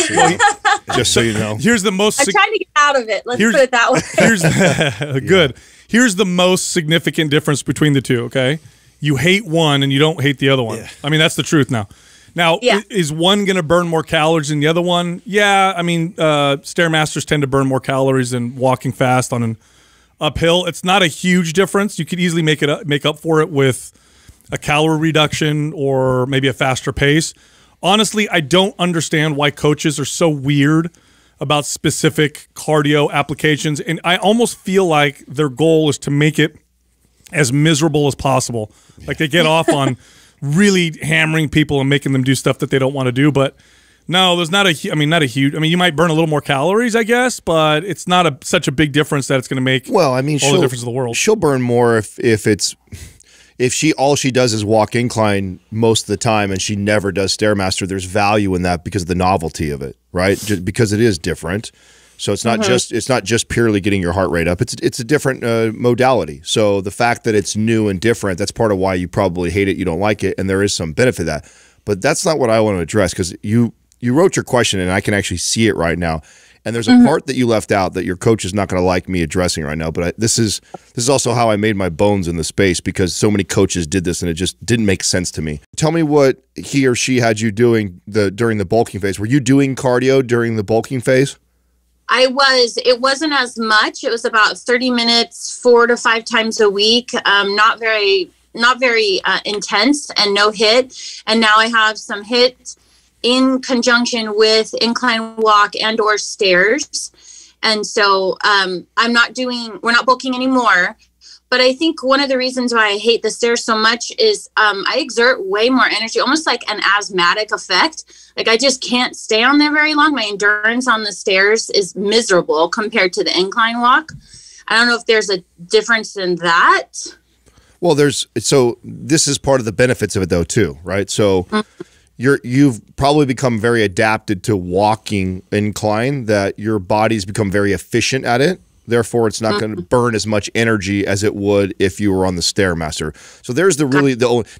Just so you know. Here's the most. I'm trying to get out of it. Let's put it that way. Good. Here's the most significant difference between the two. Okay, you hate one and you don't hate the other one. Yeah. I mean, that's the truth now. Now, is one going to burn more calories than the other one? Yeah, I mean, Stairmasters tend to burn more calories than walking fast on an uphill. It's not a huge difference. You could easily make up for it with a calorie reduction or maybe a faster pace. Honestly, I don't understand why coaches are so weird about specific cardio applications, and I almost feel like their goal is to make it as miserable as possible. Like, they get off on really hammering people and making them do stuff that they don't want to do. But no, there's not a huge. I mean, you might burn a little more calories, I guess, but it's not such a big difference that it's going to make. Well, I mean, all the difference in the world. She'll burn more if all she does is walk incline most of the time, and she never does Stairmaster. There's value in that because of the novelty of it, right? Just because it is different. So it's not just purely getting your heart rate up. It's a different modality. So the fact that it's new and different, that's part of why you probably hate it, you don't like it, and there is some benefit to that. But that's not what I want to address, because you wrote your question and I can actually see it right now. And there's a part that you left out that your coach is not going to like me addressing right now. But this is also how I made my bones in the space, because so many coaches did this and it just didn't make sense to me. Tell me what he or she had you doing during the bulking phase. Were you doing cardio during the bulking phase? I was. It wasn't as much. It was about 30 minutes, 4 to 5 times a week. Not very intense, and no HIIT. And now I have some HIIT in conjunction with incline walk and or stairs. And so we're not bulking anymore, but But I think one of the reasons why I hate the stairs so much is I exert way more energy, almost like an asthmatic effect. Like I just can't stay on there very long. My endurance on the stairs is miserable compared to the incline walk. I don't know if there's a difference in that. Well, so this is part of the benefits of it though too, right? So you've probably become very adapted to walking incline, that your body's become very efficient at it. Therefore, it's not going to burn as much energy as it would if you were on the Stairmaster. So there's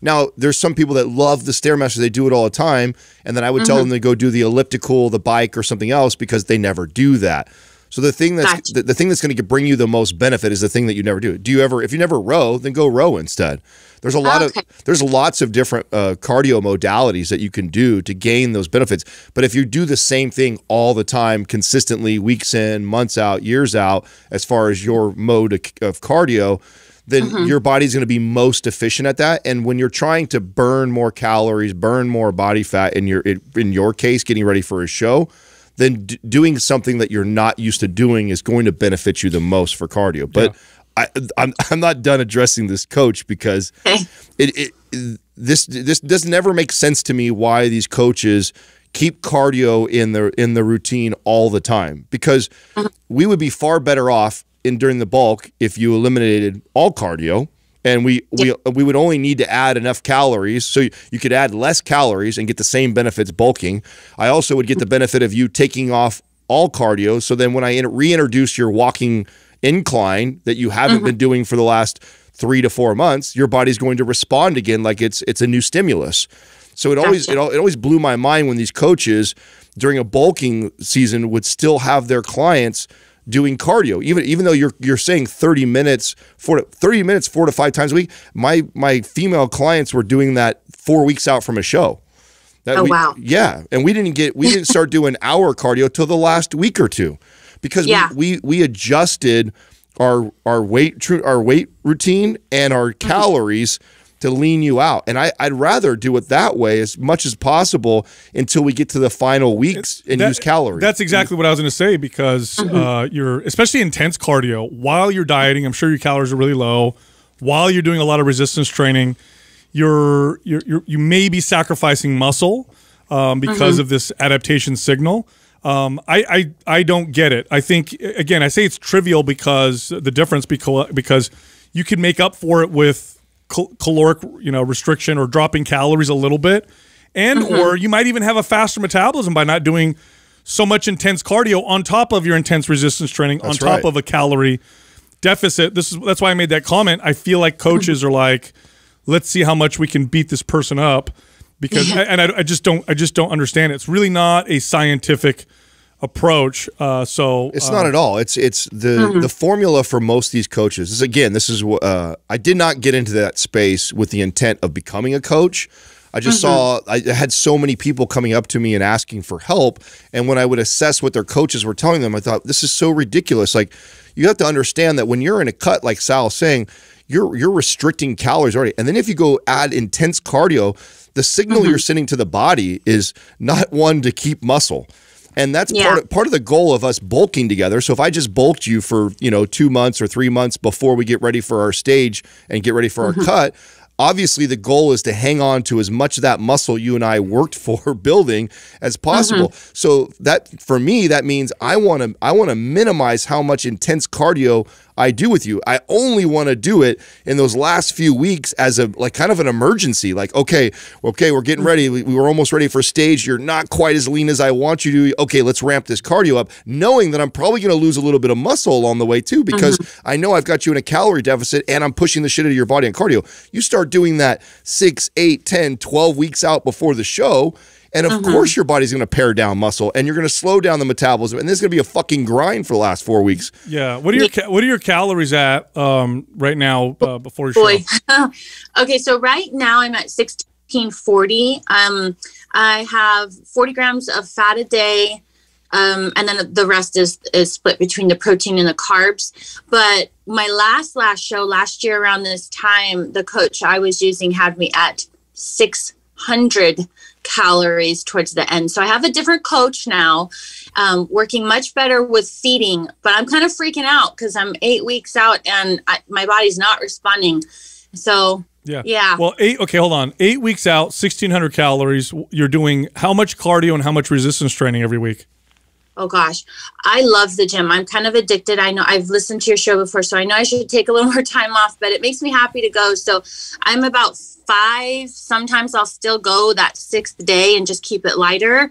now there's some people that love the Stairmaster. They do it all the time. And then I would tell them to go do the elliptical, the bike, or something else, because they never do that. So the thing that's the thing that's going to bring you the most benefit is the thing that you never do. If you never row, then go row instead. There's there's lots of different cardio modalities that you can do to gain those benefits. But if you do the same thing all the time, consistently, weeks in, months out, years out, as far as your mode of cardio, then your body's going to be most efficient at that. And when you're trying to burn more calories, burn more body fat, in your case, getting ready for a show, then doing something that you're not used to doing is going to benefit you the most for cardio. But I'm not done addressing this, coach, because this doesn't ever make sense to me why these coaches keep cardio in the routine all the time, because we would be far better off during the bulk if you eliminated all cardio. And we would only need to add enough calories, so you could add less calories and get the same benefits bulking. I also would get the benefit of you taking off all cardio, so then when I reintroduce your walking incline that you haven't been doing for the last 3 to 4 months, your body's going to respond again like it's a new stimulus. So it always blew my mind when these coaches during a bulking season would still have their clients doing cardio, even though you're saying 30 minutes 4 to 5 times a week. My female clients were doing that 4 weeks out from a show. Wow. Yeah, and we didn't start doing our cardio till the last week or two, because we adjusted our weight routine and our calories to lean you out. And I'd rather do it that way as much as possible until we get to the final weeks and use calories. That's exactly what I was going to say, because you're, especially intense cardio, while you're dieting, I'm sure your calories are really low. While you're doing a lot of resistance training, you may be sacrificing muscle because of this adaptation signal. I don't get it. I think, again, I say it's trivial because you can make up for it with caloric restriction or dropping calories a little bit, and or you might even have a faster metabolism by not doing so much intense cardio on top of your intense resistance training, on top of a calorie deficit. That's why I made that comment. I feel like coaches are like, let's see how much we can beat this person up, because I just don't understand it. It's really not a scientific approach. So it's not at all. It's the formula for most of these coaches. This is I did not get into that space with the intent of becoming a coach. I just saw, I had so many people coming up to me and asking for help. And when I would assess what their coaches were telling them, I thought, this is so ridiculous. Like, you have to understand that when you're in a cut, like Sal's saying, you're restricting calories already. And then if you go add intense cardio, the signal you're sending to the body is not one to keep muscle. And that's part of the goal of us bulking together. So if I just bulked you for 2 months or 3 months before we get ready for our stage and get ready for our cut, obviously the goal is to hang on to as much of that muscle you and I worked for building as possible. So that, for me, that means I want to minimize how much intense cardio I do with you. I only want to do it in those last few weeks as a kind of an emergency. Like, okay, we're getting ready. We were almost ready for stage. You're not quite as lean as I want you to. Okay, let's ramp this cardio up, knowing that I'm probably going to lose a little bit of muscle along the way too, because I know I've got you in a calorie deficit and I'm pushing the shit out of your body on cardio. You start doing that 6, 8, 10, 12 weeks out before the show, and of course your body's going to pare down muscle, and you're going to slow down the metabolism, and this is going to be a fucking grind for the last 4 weeks. Yeah. What are your calories at right now before your show? Okay, so right now I'm at 1640. I have 40 grams of fat a day, and then the rest is split between the protein and the carbs. But my last show last year around this time, the coach I was using had me at 600 calories towards the end. So I have a different coach now, working much better with feeding, but I'm kind of freaking out because I'm 8 weeks out and my body's not responding. So yeah. Well, hold on. 8 weeks out, 1,600 calories. You're doing how much cardio and how much resistance training every week? Oh gosh, I love the gym. I'm kind of addicted. I know I've listened to your show before, so I know I should take a little more time off, but it makes me happy to go. So I'm about 5. Sometimes I'll still go that 6th day and just keep it lighter.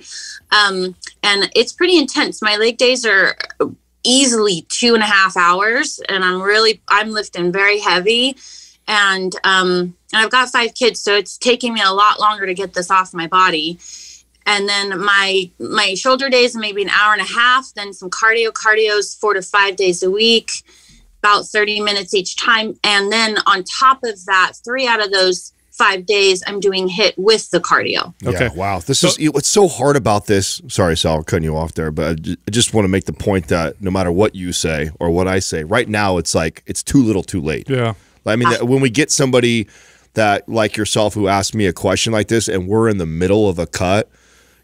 And it's pretty intense. My leg days are easily 2.5 hours, and I'm lifting very heavy. And I've got 5 kids, so it's taking me a lot longer to get this off my body. And then my shoulder days, maybe an hour and a half, then some cardio. Cardio's 4 to 5 days a week, about 30 minutes each time. And then on top of that, 3 out of those 5 days, I'm doing HIIT with the cardio. Okay. Yeah, wow. What's so hard about this. Sorry, Sal, I'm cutting you off there, but I just want to make the point that no matter what you say or what I say, right now it's like it's too little too late. Yeah. I mean, when we get somebody that like yourself who asks me a question like this and we're in the middle of a cut,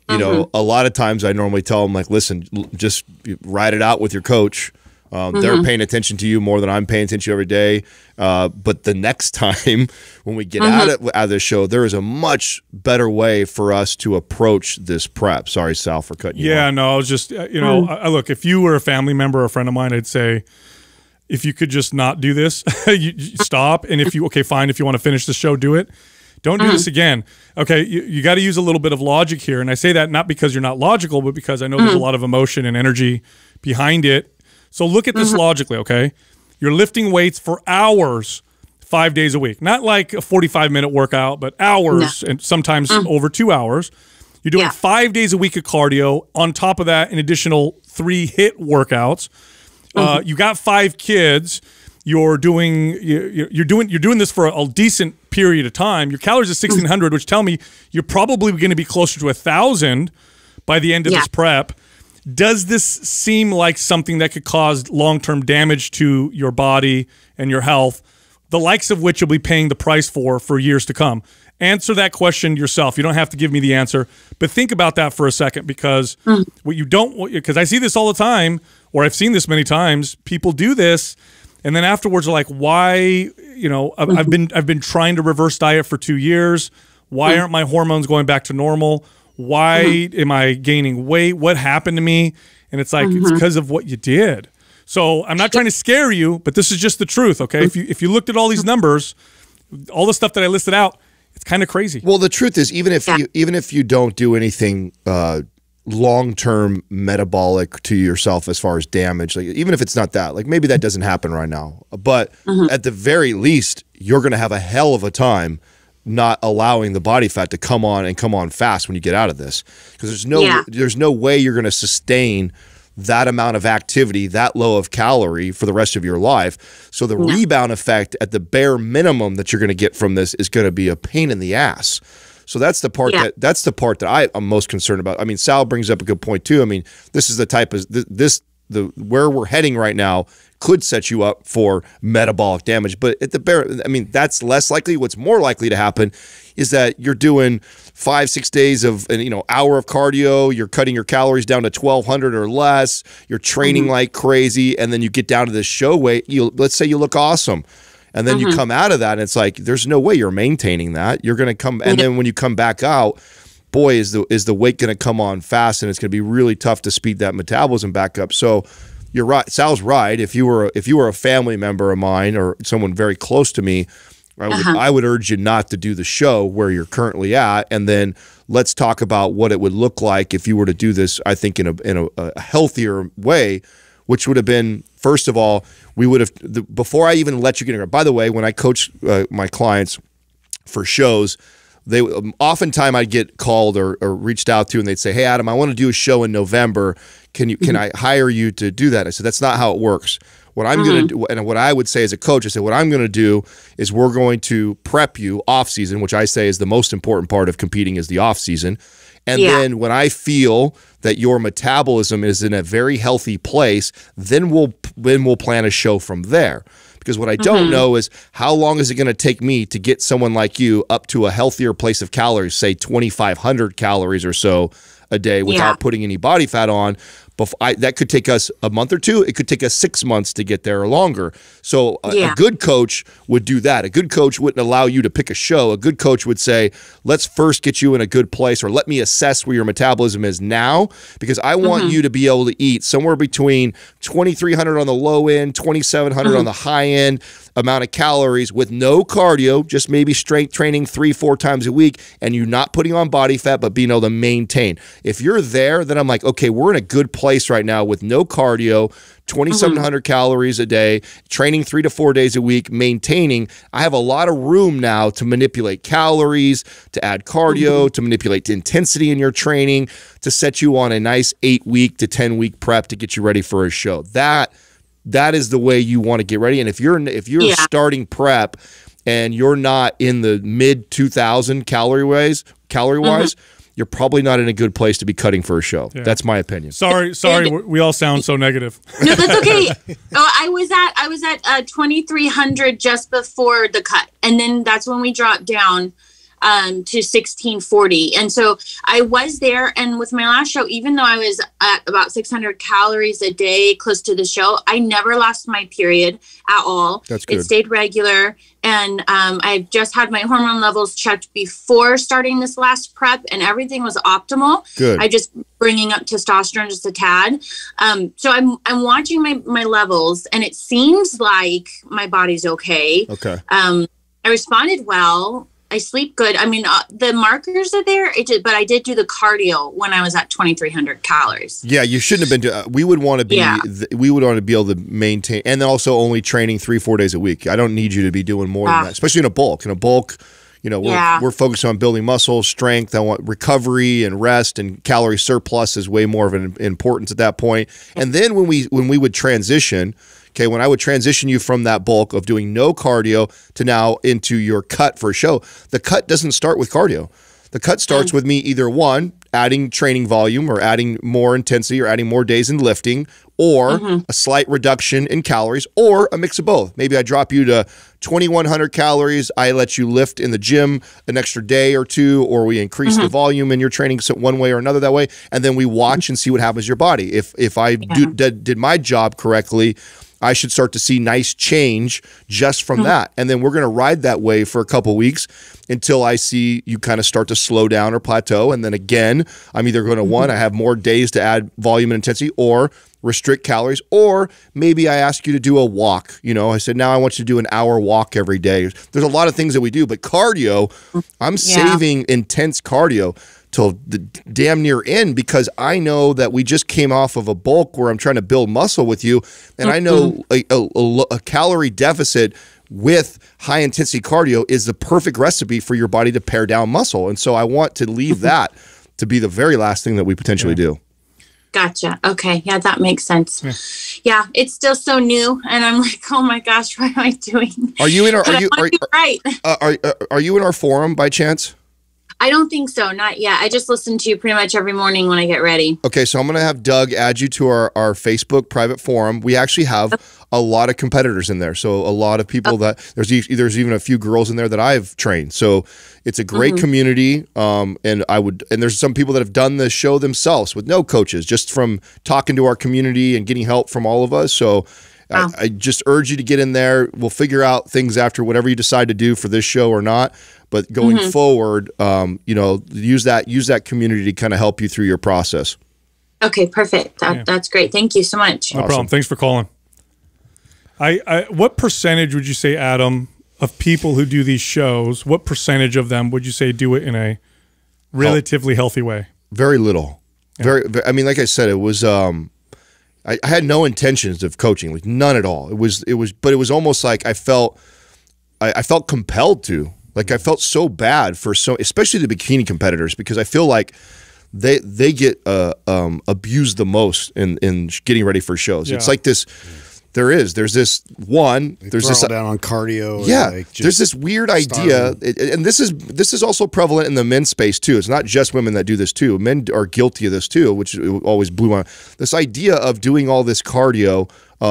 you know, a lot of times I normally tell them, like, listen, just ride it out with your coach. They're paying attention to you more than I'm paying attention to every day. But the next time when we get out of the show, there is a much better way for us to approach this prep. Sorry, Sal, for cutting you off. Yeah, no, I was just, look, if you were a family member or a friend of mine, I'd say, if you could just not do this, you stop. And if you want to finish the show, do it. Don't do this again. Okay, you got to use a little bit of logic here. And I say that not because you're not logical, but because I know there's a lot of emotion and energy behind it. So look at this logically, okay? You're lifting weights for hours 5 days a week. Not like a 45-minute workout, but hours and sometimes over 2 hours. You're doing 5 days a week of cardio. On top of that, an additional 3 HIIT workouts. You got 5 kids. You're doing this for a decent period of time. Your calories are 1,600, which tell me you're probably going to be closer to 1,000 by the end of this prep. Does this seem like something that could cause long-term damage to your body and your health, the likes of which you'll be paying the price for years to come? Answer that question yourself. You don't have to give me the answer, but think about that for a second, because what you don't, because I see this all the time, or I've seen this many times. People do this, and then afterwards are like, "Why? I've been trying to reverse diet for 2 years. Why aren't my hormones going back to normal? Why am I gaining weight? What happened to me?" And it's like it's because of what you did. So I'm not trying to scare you, but this is just the truth. Okay, if you looked at all these numbers, all the stuff that I listed out, it's kind of crazy. Well, the truth is, even if you don't do anything long-term metabolic to yourself as far as damage, like even if it's not that, like maybe that doesn't happen right now, but at the very least, you're going to have a hell of a time not allowing the body fat to come on fast when you get out of this, because there's no way you're going to sustain that amount of activity, that low of calorie for the rest of your life. So the rebound effect at the bare minimum that you're going to get from this is going to be a pain in the ass. So that's the part that I'm most concerned about. I mean, Sal brings up a good point too. I mean, this is the type of where we're heading right now could set you up for metabolic damage, but at the bare, I mean, that's less likely. What's more likely to happen is that you're doing 5-6 days of hour of cardio, you're cutting your calories down to 1,200 or less, you're training like crazy, and then you get down to this show weight. Let's say you look awesome, and then you come out of that, and it's like there's no way you're maintaining that. You're going to come, and then when you come back out, boy, is the weight going to come on fast, and it's going to be really tough to speed that metabolism back up. So you're right. Sal's right. If you were a family member of mine or someone very close to me, I would urge you not to do the show where you're currently at, and then let's talk about what it would look like if you were to do this. I think in a healthier way, which would have been, first of all, we would have, before I even let you get in. By the way, when I coach my clients for shows, oftentimes I'd get called or reached out to, and they'd say, "Hey, Adam, I want to do a show in November. Can I hire you to do that?" I said, "That's not how it works. What I'm going to do," and what I would say as a coach, I said, "What I'm going to do is we're going to prep you off season," which I say is the most important part of competing, is the off season. And then when I feel that your metabolism is in a very healthy place, then we'll plan a show from there. because what I don't know is how long is it going to take me to get someone like you up to a healthier place of calories, say 2,500 calories or so a day without putting any body fat on. That could take us a month or two. It could take us 6 months to get there or longer. So a good coach would do that. A good coach wouldn't allow you to pick a show. A good coach would say, let's first get you in a good place, or let me assess where your metabolism is now, because I want you to be able to eat somewhere between 2,300 on the low end, 2,700 on the high end amount of calories with no cardio, just maybe strength training 3-4 times a week, and you not putting on body fat, but being able to maintain. If you're there, then I'm like, okay, we're in a good place right now with no cardio, 2,700 calories a day, training 3 to 4 days a week, maintaining. I have a lot of room now to manipulate calories, to add cardio, to manipulate the intensity in your training, to set you on a nice 8-week to 10-week prep to get you ready for a show. That is the way you want to get ready. And if you're starting prep and you're not in the mid 2,000 calorie wise, you're probably not in a good place to be cutting for a show. Yeah. That's my opinion. Sorry, we all sound so negative. No, that's okay. I was at 2,300 just before the cut, and then that's when we dropped down to 1,640. And so I was there, and with my last show, even though I was at about 600 calories a day close to the show, I never lost my period at all. That's good. It stayed regular. And I've just had my hormone levels checked before starting this last prep, and everything was optimal. Good. I just bringing up testosterone just a tad. So I'm watching my levels, and it seems like my body's okay. Okay. I responded well. I sleep good. I mean, the markers are there, but I did do the cardio when I was at 2,300 calories. Yeah, you shouldn't have been. We would want to be. We would want to be able to maintain, and then also only training 3-4 days a week. I don't need you to be doing more than that, especially in a bulk. In a bulk, you know, we're focused on building muscle strength. I want recovery and rest, and calorie surplus is way more of an importance at that point. And then when we would transition. Okay, when I would transition you from that bulk of doing no cardio to now into your cut for a show, the cut doesn't start with cardio. The cut starts with me either one, adding training volume or adding more intensity or adding more days in lifting, or a slight reduction in calories, or a mix of both. Maybe I drop you to 2,100 calories. I let you lift in the gym an extra day or two, or we increase the volume in your training one way or another that way, and then we watch and see what happens to your body. If I did my job correctly, I should start to see nice change just from that. And then we're going to ride that wave for a couple weeks until I see you kind of start to slow down or plateau. And then again, I'm either going to, I have more days to add volume and intensity, or restrict calories, or maybe I ask you to do a walk. You know, I said, now I want you to do an hour walk every day. There's a lot of things that we do, but cardio, I'm saving intense cardio till the damn near end, because I know that we just came off of a bulk where I'm trying to build muscle with you, and I know a calorie deficit with high intensity cardio is the perfect recipe for your body to pare down muscle. And so I want to leave that to be the very last thing that we potentially do. Gotcha. Okay. Yeah, that makes sense. Yeah, it's still so new, and I'm like, oh my gosh, what am I doing? Are you in our are you in our forum by chance? I don't think so. Not yet. I just listen to you pretty much every morning when I get ready. Okay, so I'm going to have Doug add you to our Facebook private forum. We actually have a lot of competitors in there. So a lot of people that there's even a few girls in there that I've trained. So it's a great community. And there's some people that have done the show themselves with no coaches, just from talking to our community and getting help from all of us. So I just urge you to get in there. We'll figure out things after whatever you decide to do for this show or not. But going forward, you know, use that community to kind of help you through your process. Okay, perfect. That's great. Thank you so much. No problem. Thanks for calling. What percentage would you say, Adam, of people who do these shows, what percentage of them would you say do it in a relatively healthy way? Very little. Yeah. I mean, like I said, it was I had no intentions of coaching, like none at all. But it was almost like I felt compelled to. Like I felt so bad for especially the bikini competitors, because I feel like they get abused the most in getting ready for shows. Yeah. It's like this. There's this down on cardio. Yeah, there's this weird idea, and this is also prevalent in the men's space too. It's not just women that do this too. Men are guilty of this too, which always blew on. This idea of doing all this cardio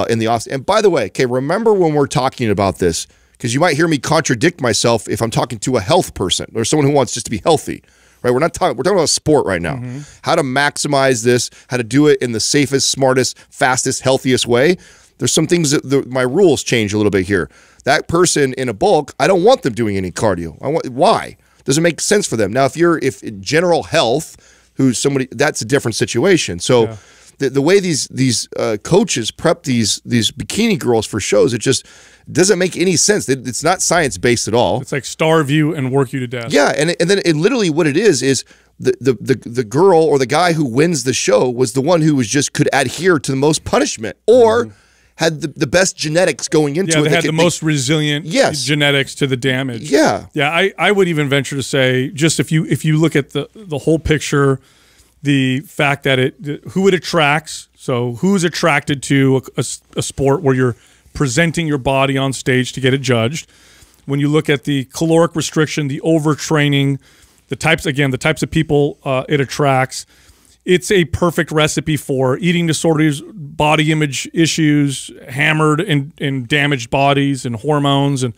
in the office. And by the way, okay, remember when we're talking about this, because you might hear me contradict myself if I'm talking to a health person or someone who wants just to be healthy. Right, we're talking about sport right now. How to maximize this, how to do it in the safest, smartest, fastest, healthiest way. There's some things that my rules change a little bit here. That person in a bulk, I don't want them doing any cardio. Why? Doesn't make sense for them. Now, if in general health, who's somebody, that's a different situation. So the way these coaches prep these bikini girls for shows, it just doesn't make any sense. It's not science based at all. It's like starve you and work you to death. Yeah, and then literally what it is the girl or the guy who wins the show was the one who could adhere to the most punishment or had the best genetics going into it. Yeah, they had the most resilient genetics to the damage. Yeah. Yeah, I would even venture to say, just if you look at the whole picture, the fact that who it attracts, so who's attracted to a sport where you're presenting your body on stage to get it judged. When you look at the caloric restriction, the overtraining, the types of people it attracts, it's a perfect recipe for eating disorders, body image issues, hammered and damaged bodies and hormones. And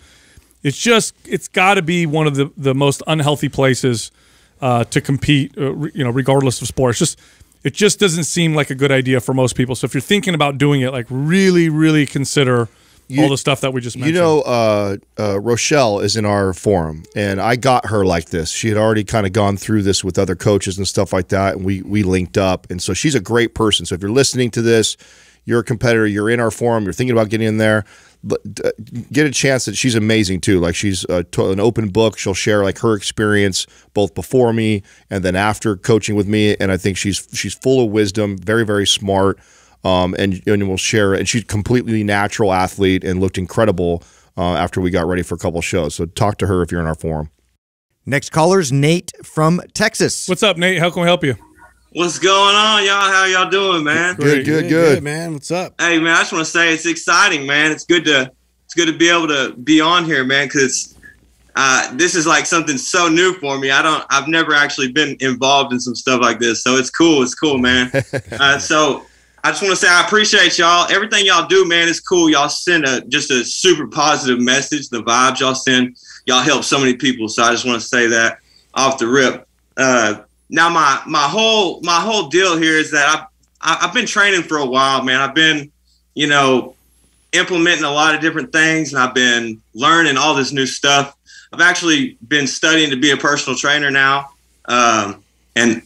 it's got to be one of the most unhealthy places to compete, regardless of sport. It just doesn't seem like a good idea for most people. So if you're thinking about doing it, like really, really consider all the stuff that we just mentioned. Rochelle is in our forum, and I got her like this. She had already kind of gone through this with other coaches and stuff like that, and we linked up. And so she's a great person. So if you're listening to this, you're a competitor, you're in our forum, you're thinking about getting in there, but get a chance that she's amazing too. Like she's an open book. She'll share like her experience both before me and then after coaching with me. And I think she's full of wisdom, very, very smart. And we'll share it. And she's a completely natural athlete and looked incredible after we got ready for a couple shows. So talk to her if you're in our forum. Next caller's Nate from Texas. What's up, Nate? How can we help you? What's going on, y'all? How y'all doing, man? Good, man. What's up? Hey, man, I just want to say it's exciting, man. It's good to be able to be on here, man, because this is like something so new for me. I've never actually been involved in some stuff like this, so it's cool. It's cool, man. So I just want to say I appreciate y'all. Everything y'all do, man, is cool. Y'all send just a super positive message. The vibes y'all send, y'all help so many people. So I just want to say that off the rip. Now my whole deal here is that I've been training for a while, man. I've been, implementing a lot of different things, and I've been learning all this new stuff. I've actually been studying to be a personal trainer now. And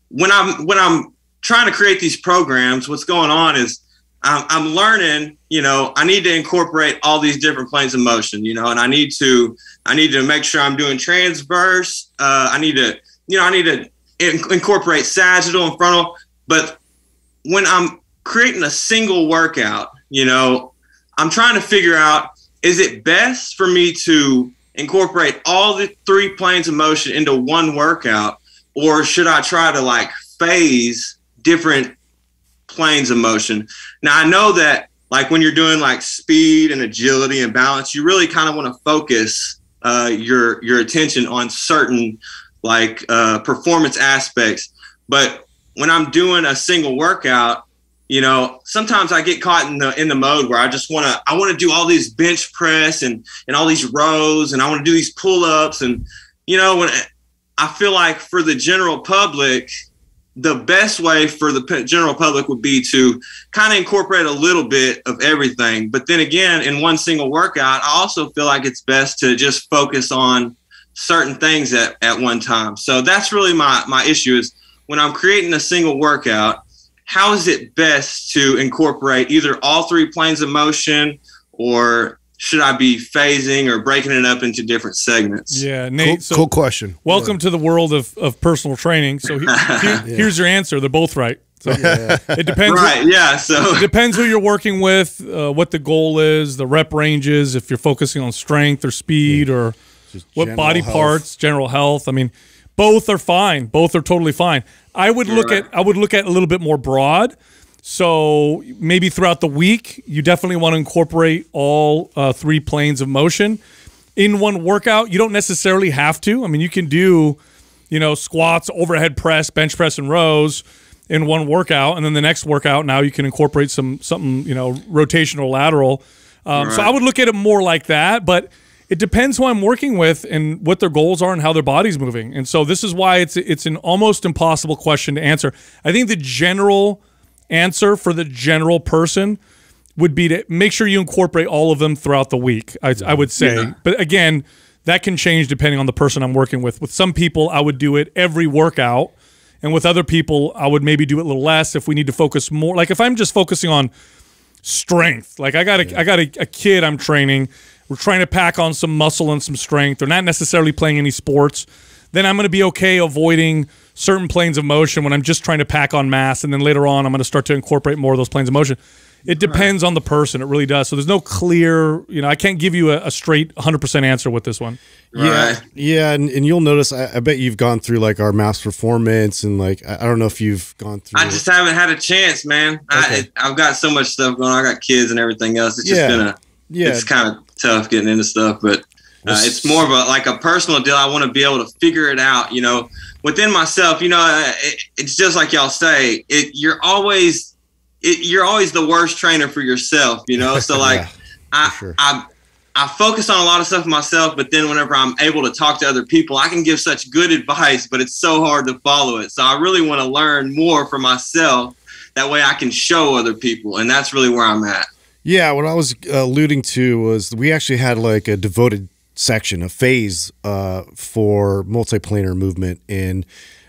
when I'm trying to create these programs, what's going on is I'm learning, I need to incorporate all these different planes of motion, and I need to make sure I'm doing transverse. I need to incorporate sagittal and frontal. But when I'm creating a single workout, I'm trying to figure out, is it best for me to incorporate all the 3 planes of motion into one workout, or should I try to phase different planes of motion? Now, I know that when you're doing speed and agility and balance, you really kind of want to focus your attention on certain performance aspects. But when I'm doing a single workout, sometimes I get caught in the mode where I want to do all these bench press and all these rows, and I want to do these pull-ups. And, when I feel like for the general public, the best way for the general public would be to kind of incorporate a little bit of everything. But then again, in one single workout, I also feel like it's best to just focus on certain things at one time. So that's really my issue is when I'm creating a single workout, how is it best to incorporate either all 3 planes of motion, or should I be phasing or breaking it up into different segments? Yeah, Nate. Cool question. Welcome to the world of personal training. So here's your answer. They're both right. So it depends. Right. Yeah. So it depends who you're working with, what the goal is, the rep ranges, if you're focusing on strength or speed or what body parts, general health. I mean, both are fine. Both are totally fine. I would look at a little bit more broad. So maybe throughout the week, you definitely want to incorporate all 3 planes of motion in one workout. You don't necessarily have to. I mean, you can do, squats, overhead press, bench press, and rows, in one workout, and then the next workout now you can incorporate something rotational, lateral. So I would look at it more like that, but it depends who I'm working with and what their goals are and how their body's moving. And so this is why it's an almost impossible question to answer. I think the general answer for the general person would be to make sure you incorporate all of them throughout the week, I would say. Yeah. But again, that can change depending on the person I'm working with. With some people, I would do it every workout. And with other people, I would maybe do it a little less if we need to focus more. Like if I'm just focusing on strength, like I got a kid I'm training, we're trying to pack on some muscle and some strength. They're not necessarily playing any sports. Then I'm going to be okay avoiding certain planes of motion when I'm just trying to pack on mass. And then later on, I'm going to start to incorporate more of those planes of motion. It depends on the person. It really does. So there's no clear, I can't give you a straight 100% answer with this one. Yeah. Yeah. And you'll notice, I bet you've gone through like our MAPS performance and like, I don't know if you've gone through. I just haven't had a chance, man. Okay. I've got so much stuff going on. I got kids and everything else. It's just it's kind of tough getting into stuff, but it's more of a personal deal. I want to be able to figure it out, within myself, it's just like y'all say, you're always the worst trainer for yourself, So like, I focus on a lot of stuff myself, but then whenever I'm able to talk to other people, I can give such good advice, but it's so hard to follow it. So I really want to learn more for myself. That way I can show other people. And that's really where I'm at. Yeah. What I was alluding to was we actually had like a devoted section, a phase for multiplanar movement. And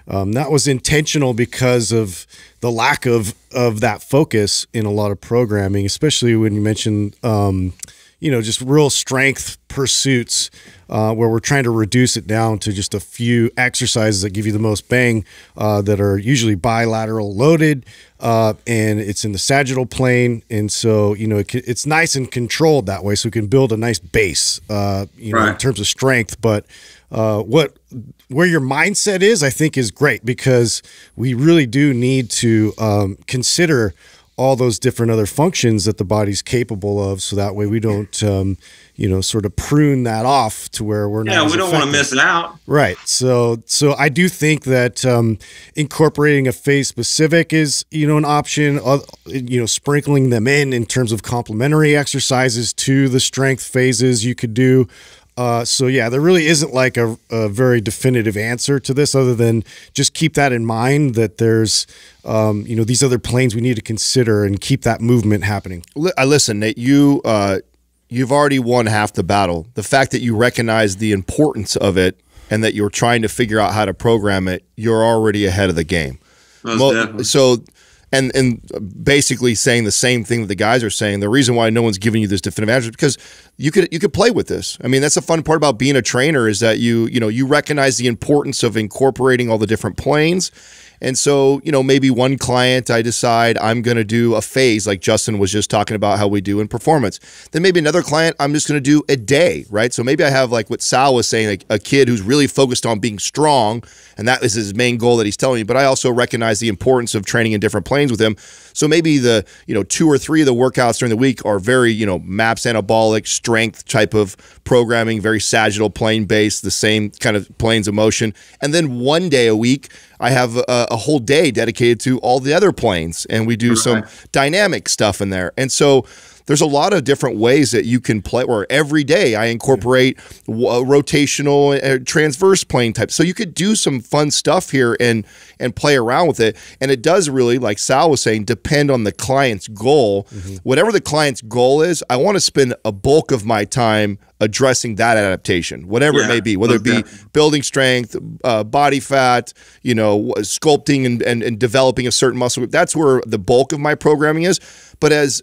that was intentional because of the lack of that focus in a lot of programming, especially when you mentioned, just real strength pursuits where we're trying to reduce it down to just a few exercises that give you the most bang that are usually bilateral loaded and it's in the sagittal plane. And so, it's nice and controlled that way. So we can build a nice base, in terms of strength. But where your mindset is, I think is great because we really do need to consider all those different other functions that the body's capable of. So that way we don't, sort of prune that off to where we're not. Yeah, we don't want to miss it out. Right. So I do think that incorporating a phase specific is, an option, sprinkling them in terms of complementary exercises to the strength phases you could do. So yeah, there really isn't like a very definitive answer to this other than just keep that in mind that there's, these other planes we need to consider and keep that movement happening. Listen, Nate, you've already won half the battle. The fact that you recognize the importance of it and that you're trying to figure out how to program it, you're already ahead of the game. So, and basically saying the same thing that the guys are saying. The reason why no one's giving you this definitive answer is because you could play with this. I mean, that's the fun part about being a trainer is that you recognize the importance of incorporating all the different planes. And so, maybe one client, I decide I'm going to do a phase like Justin was just talking about how we do in performance. Then maybe another client, I'm just going to do a day, right? So maybe I have like what Sal was saying, like a kid who's really focused on being strong, and that is his main goal that he's telling me. But I also recognize the importance of training in different planes with him. So maybe the 2 or 3 of the workouts during the week are very MAPS anabolic strength type of programming, very sagittal plane based, the same kind of planes of motion. And then one day a week, I have a whole day dedicated to all the other planes, and we do some dynamic stuff in there. And so there's a lot of different ways that you can play, or every day I incorporate rotational transverse plane type. So you could do some fun stuff here and play around with it. And it does really, like Sal was saying, depend on the client's goal. Whatever the client's goal is, I want to spend a bulk of my time addressing that adaptation, whatever it may be, whether it be building strength, body fat, sculpting and developing a certain muscle group. That's where the bulk of my programming is. But as,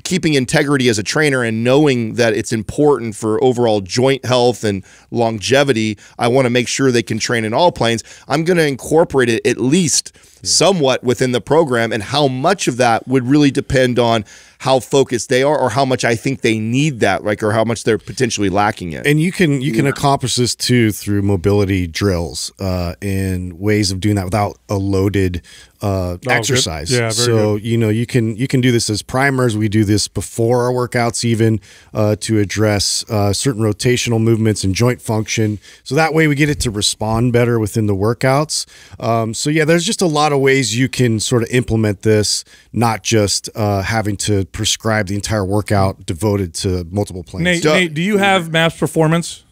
keeping integrity as a trainer and knowing that it's important for overall joint health and longevity, I want to make sure they can train in all planes. I'm going to incorporate it at least somewhat within the program, and how much of that would really depend on how focused they are or how much I think they need that, like, or how much they're potentially lacking it. And you can accomplish this too through mobility drills and ways of doing that without a loaded exercise. Good. Yeah, so good. You can do this as primers. We do this before our workouts even to address certain rotational movements and joint function. So that way we get it to respond better within the workouts. So yeah, there's just a lot of ways you can sort of implement this, not just having to prescribe the entire workout devoted to multiple planes. Nate, do you have MAPS Performance?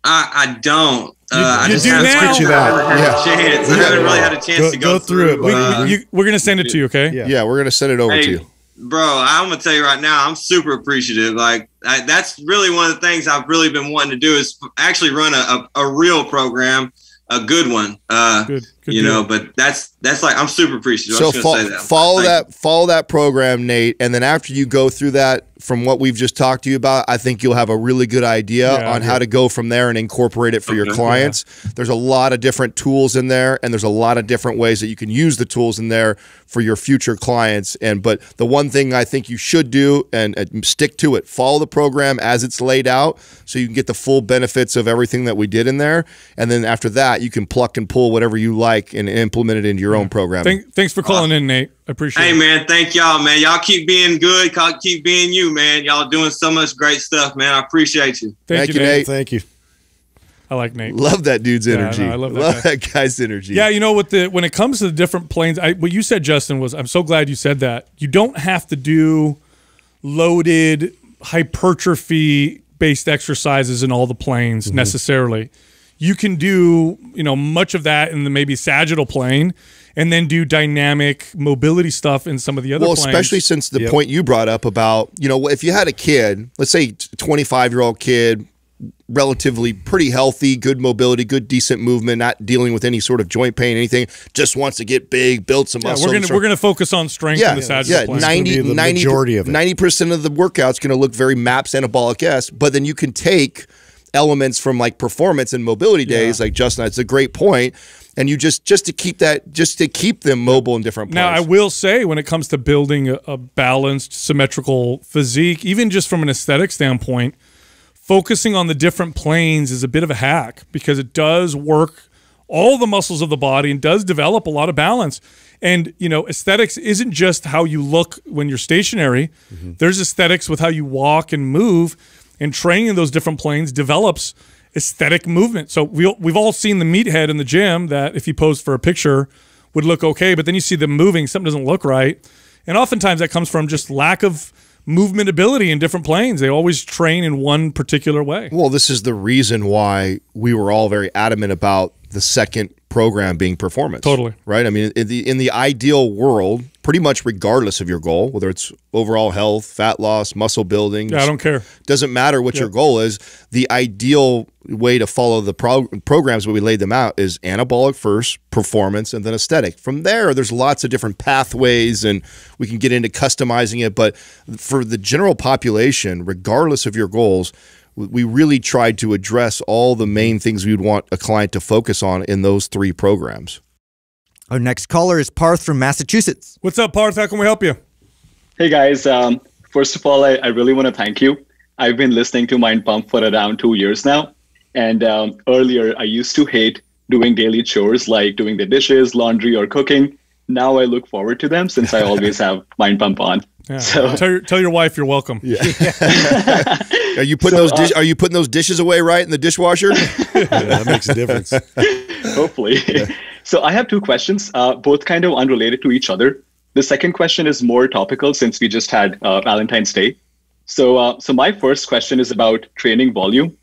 I don't. I just do haven't now. had a chance. I haven't really had a chance to go through it. But, we're going to send it to you, okay? Yeah, we're going to send it over to you. Bro, I'm going to tell you right now, I'm super appreciative. Like, that's really one of the things I've really been wanting to do is actually run a real program, a good one. Good you know, but that's like, I'm super appreciative. So follow that program, Nate, and then after you go through that, from what we've just talked to you about, I think you'll have a really good idea on how to go from there and incorporate it for your clients. Yeah. There's a lot of different tools in there, and there's a lot of different ways that you can use the tools in there for your future clients. But the one thing I think you should do, and stick to it, follow the program as it's laid out so you can get the full benefits of everything that we did in there. And then after that, you can pluck and pull whatever you like and implement it into your own program. Thanks for calling in, Nate. I appreciate it. Hey, man, thank y'all, man. Y'all keep being good. Keep being you, man. Y'all doing so much great stuff, man. I appreciate you. Thank you, Nate. Thank you. I like Nate. Love that dude's energy. I love that guy's energy. Yeah, you know, when it comes to the different planes, what you said, Justin, was I'm so glad you said that. You don't have to do loaded hypertrophy-based exercises in all the planes necessarily. You can do, much of that in the maybe sagittal plane, and then do dynamic mobility stuff in some of the other planes. Well, especially since the point you brought up about, if you had a kid, let's say 25-year-old kid, relatively pretty healthy, good mobility, good decent movement, not dealing with any sort of joint pain, anything, just wants to get big, build some muscle. We're gonna focus on strength in the sagittal plane. 90% of the workout's going to look very MAPS anabolic-esque, but then you can take elements from like performance and mobility days, like Justin, it's a great point. And you just to keep them mobile in different places. Now, I will say, when it comes to building a balanced, symmetrical physique, even just from an aesthetic standpoint, focusing on the different planes is a bit of a hack because it does work all the muscles of the body and does develop a lot of balance. And, aesthetics isn't just how you look when you're stationary. There's aesthetics with how you walk and move, and training in those different planes develops aesthetic movement. So we've all seen the meathead in the gym that if he posed for a picture would look okay, but then you see them moving, something doesn't look right. And oftentimes that comes from just lack of movement ability in different planes. They always train in one particular way. Well, this is the reason why we were all very adamant about the second program being performance. Totally. Right? I mean, in the ideal world, pretty much regardless of your goal, whether it's overall health, fat loss, muscle building. Yeah, I don't care. Doesn't matter what your goal is. The ideal way to follow the programs when we laid them out is anabolic first, performance, and then aesthetic. From there, there's lots of different pathways, and we can get into customizing it. But for the general population, regardless of your goals, we really tried to address all the main things we would want a client to focus on in those three programs. Our next caller is Parth from Massachusetts. What's up, Parth? How can we help you? Hey, guys. First of all, I really want to thank you. I've been listening to Mind Pump for around 2 years now. And earlier, I used to hate doing daily chores like doing the dishes, laundry, or cooking. Now I look forward to them since I always have Mind Pump on. Yeah. So tell your wife you're welcome. Yeah. Are you putting those dishes away right in the dishwasher? That makes a difference. Hopefully. Yeah. So I have two questions, both kind of unrelated to each other. The second question is more topical since we just had Valentine's Day. So my first question is about training volume.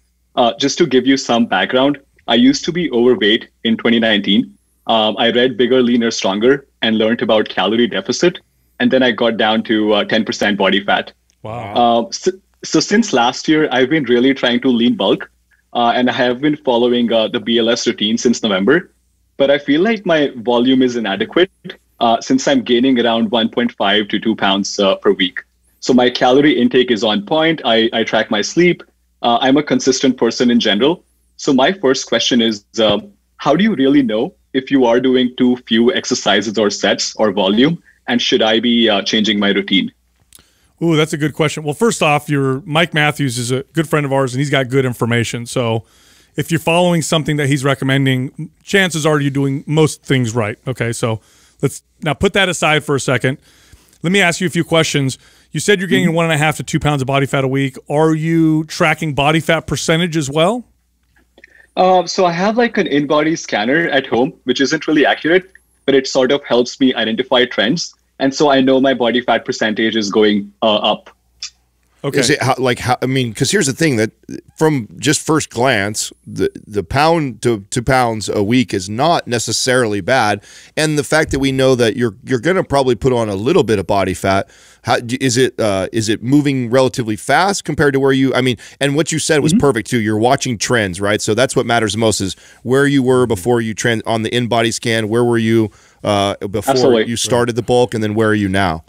Just to give you some background, I used to be overweight in 2019. I read Bigger, Leaner, Stronger and learned about calorie deficit. And then I got down to 10% body fat. Wow. So since last year, I've been really trying to lean bulk. And I have been following the BLS routine since November. But I feel like my volume is inadequate since I'm gaining around 1.5 to 2 pounds per week. So my calorie intake is on point. I track my sleep. I'm a consistent person in general. So my first question is, how do you really know if you are doing too few exercises or sets or volume? And should I be changing my routine? Ooh, that's a good question. Well, first off, Mike Matthews is a good friend of ours, and he's got good information. So if you're following something that he's recommending, chances are you're doing most things right. Okay, so let's now put that aside for a second. Let me ask you a few questions. You said you're gaining 1.5 to 2 pounds of body fat a week. Are you tracking body fat percentage as well? So I have like an in-body scanner at home, which isn't really accurate, but it sort of helps me identify trends. And so I know my body fat percentage is going up. Okay. Is it I mean, because here's the thing that from just first glance, the pound to 2 pounds a week is not necessarily bad, and the fact that we know that you're going to probably put on a little bit of body fat, is it moving relatively fast compared to where you? I mean, and what you said was perfect too. You're watching trends, right? So that's what matters most is where you were before you on the in-body scan. Where were you before Absolutely. you started the bulk, and then where are you now?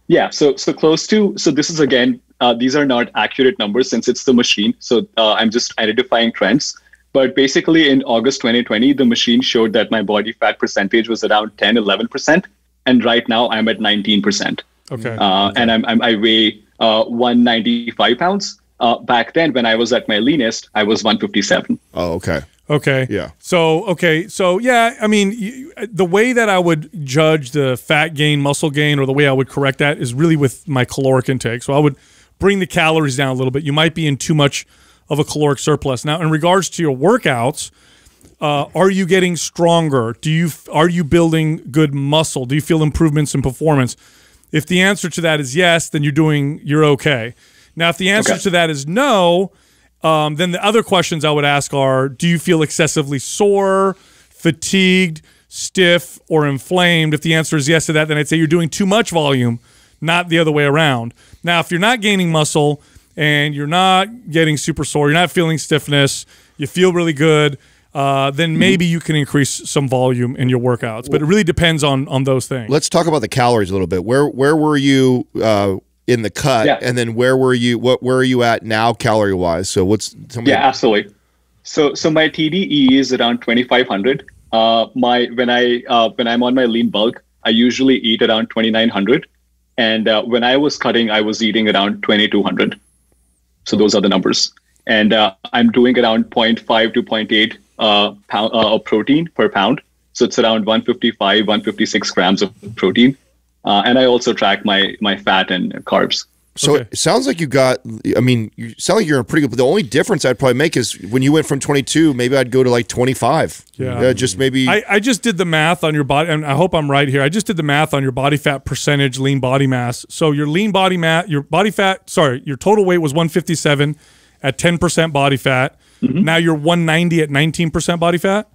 Yeah, so close to, so this is again, these are not accurate numbers since it's the machine. So I'm just identifying trends. But basically in August 2020, the machine showed that my body fat percentage was around 10, 11%. And right now I'm at 19%. Okay. And I weigh 195 pounds. Back then when I was at my leanest, I was 157. Oh, okay. Okay. Yeah. So yeah, I mean, the way that I would judge the fat gain, muscle gain, or the way I would correct that is really with my caloric intake. So I would bring the calories down a little bit. You might be in too much of a caloric surplus. Now, in regards to your workouts, are you getting stronger? Are you building good muscle? Do you feel improvements in performance? If the answer to that is yes, then you're okay. Now, if the answer to that is no, then the other questions I would ask are, do you feel excessively sore, fatigued, stiff, or inflamed? If the answer is yes to that, then I'd say you're doing too much volume, not the other way around. Now, if you're not gaining muscle and you're not getting super sore, you're not feeling stiffness, you feel really good, then maybe you can increase some volume in your workouts. But it really depends on those things. Let's talk about the calories a little bit. Where were you in the cut, and then where were you at now calorie wise? So absolutely. So my TDE is around 2,500. When I'm on my lean bulk, I usually eat around 2,900, and when I was cutting, I was eating around 2,200. So those are the numbers, and I'm doing around 0.5 to 0.8 pound of protein per pound. So it's around 155, 156 grams of protein. And I also track my fat and carbs. So it sounds like you sound like you're in pretty good, but the only difference I'd probably make is when you went from 22, maybe I'd go to like 25. Yeah. Just maybe. I just did the math on your body, and I hope I'm right here. I just did the math on your body fat percentage, lean body mass. So your lean body mass, your total weight was 157 at 10% body fat. Now you're 190 at 19% body fat?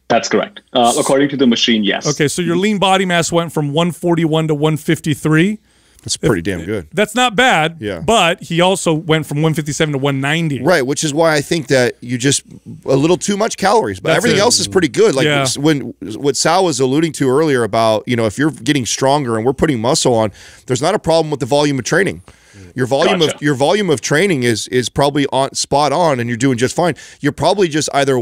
That's correct. According to the machine, yes. Okay, so your lean body mass went from 141 to 153. That's pretty damn good. That's not bad, but he also went from 157 to 190. Right, which is why I think that you just a little too much calories, but everything else is pretty good. Like when what Sal was alluding to earlier about, if you're getting stronger and we're putting muscle on, there's not a problem with the volume of training. Your volume of training is probably spot on, and you're doing just fine. You're probably just either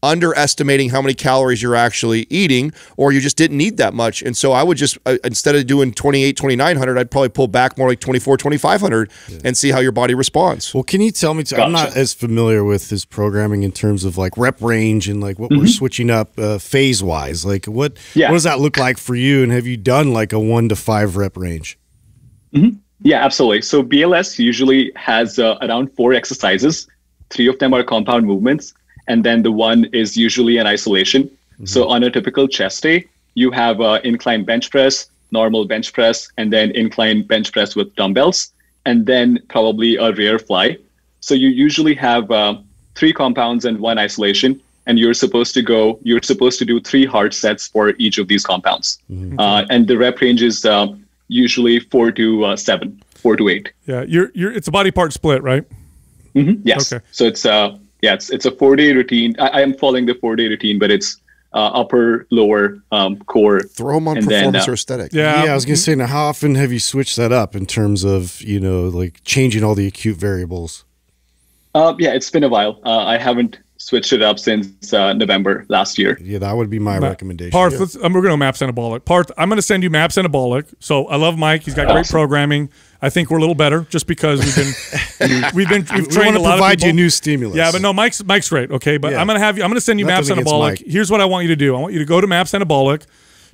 underestimating how many calories you're actually eating, or you just didn't need that much. And so I would just, instead of doing 2,900, I'd probably pull back more like 2,500 and see how your body responds. Well, can you tell me, I'm not as familiar with his programming in terms of like rep range and like what we're switching up phase wise. Like what does that look like for you? And have you done like a 1 to 5 rep range? Yeah, absolutely. So BLS usually has around 4 exercises. 3 of them are compound movements, and then the one is usually an isolation. So on a typical chest day, you have incline bench press, normal bench press, and then incline bench press with dumbbells, and then probably a rear fly. So you usually have 3 compounds and 1 isolation, and you're supposed to do 3 hard sets for each of these compounds. And the rep range is usually 4 to 7, 4 to 8. Yeah, it's a body part split, right? Yes. Okay. So it's it's a 4-day routine. I am following the 4-day routine, but it's upper, lower, core. Throw them on performance or aesthetic. Yeah, I was going to say, now how often have you switched that up in terms of, like changing all the acute variables? It's been a while. I haven't switched it up since November last year. Yeah, that would be my recommendation. Parth, we're going to Maps Anabolic. Parth, I'm going to send you Maps Anabolic. So I love Mike. He's got great programming. I think we're a little better just because we've trained a lot of provide people. you new stimulus. Yeah, but no, Mike's great. Okay, but Yeah. I'm gonna send you Maps Nothing against Anabolic. Mike. Here's what I want you to do. I want you to go to Maps Anabolic,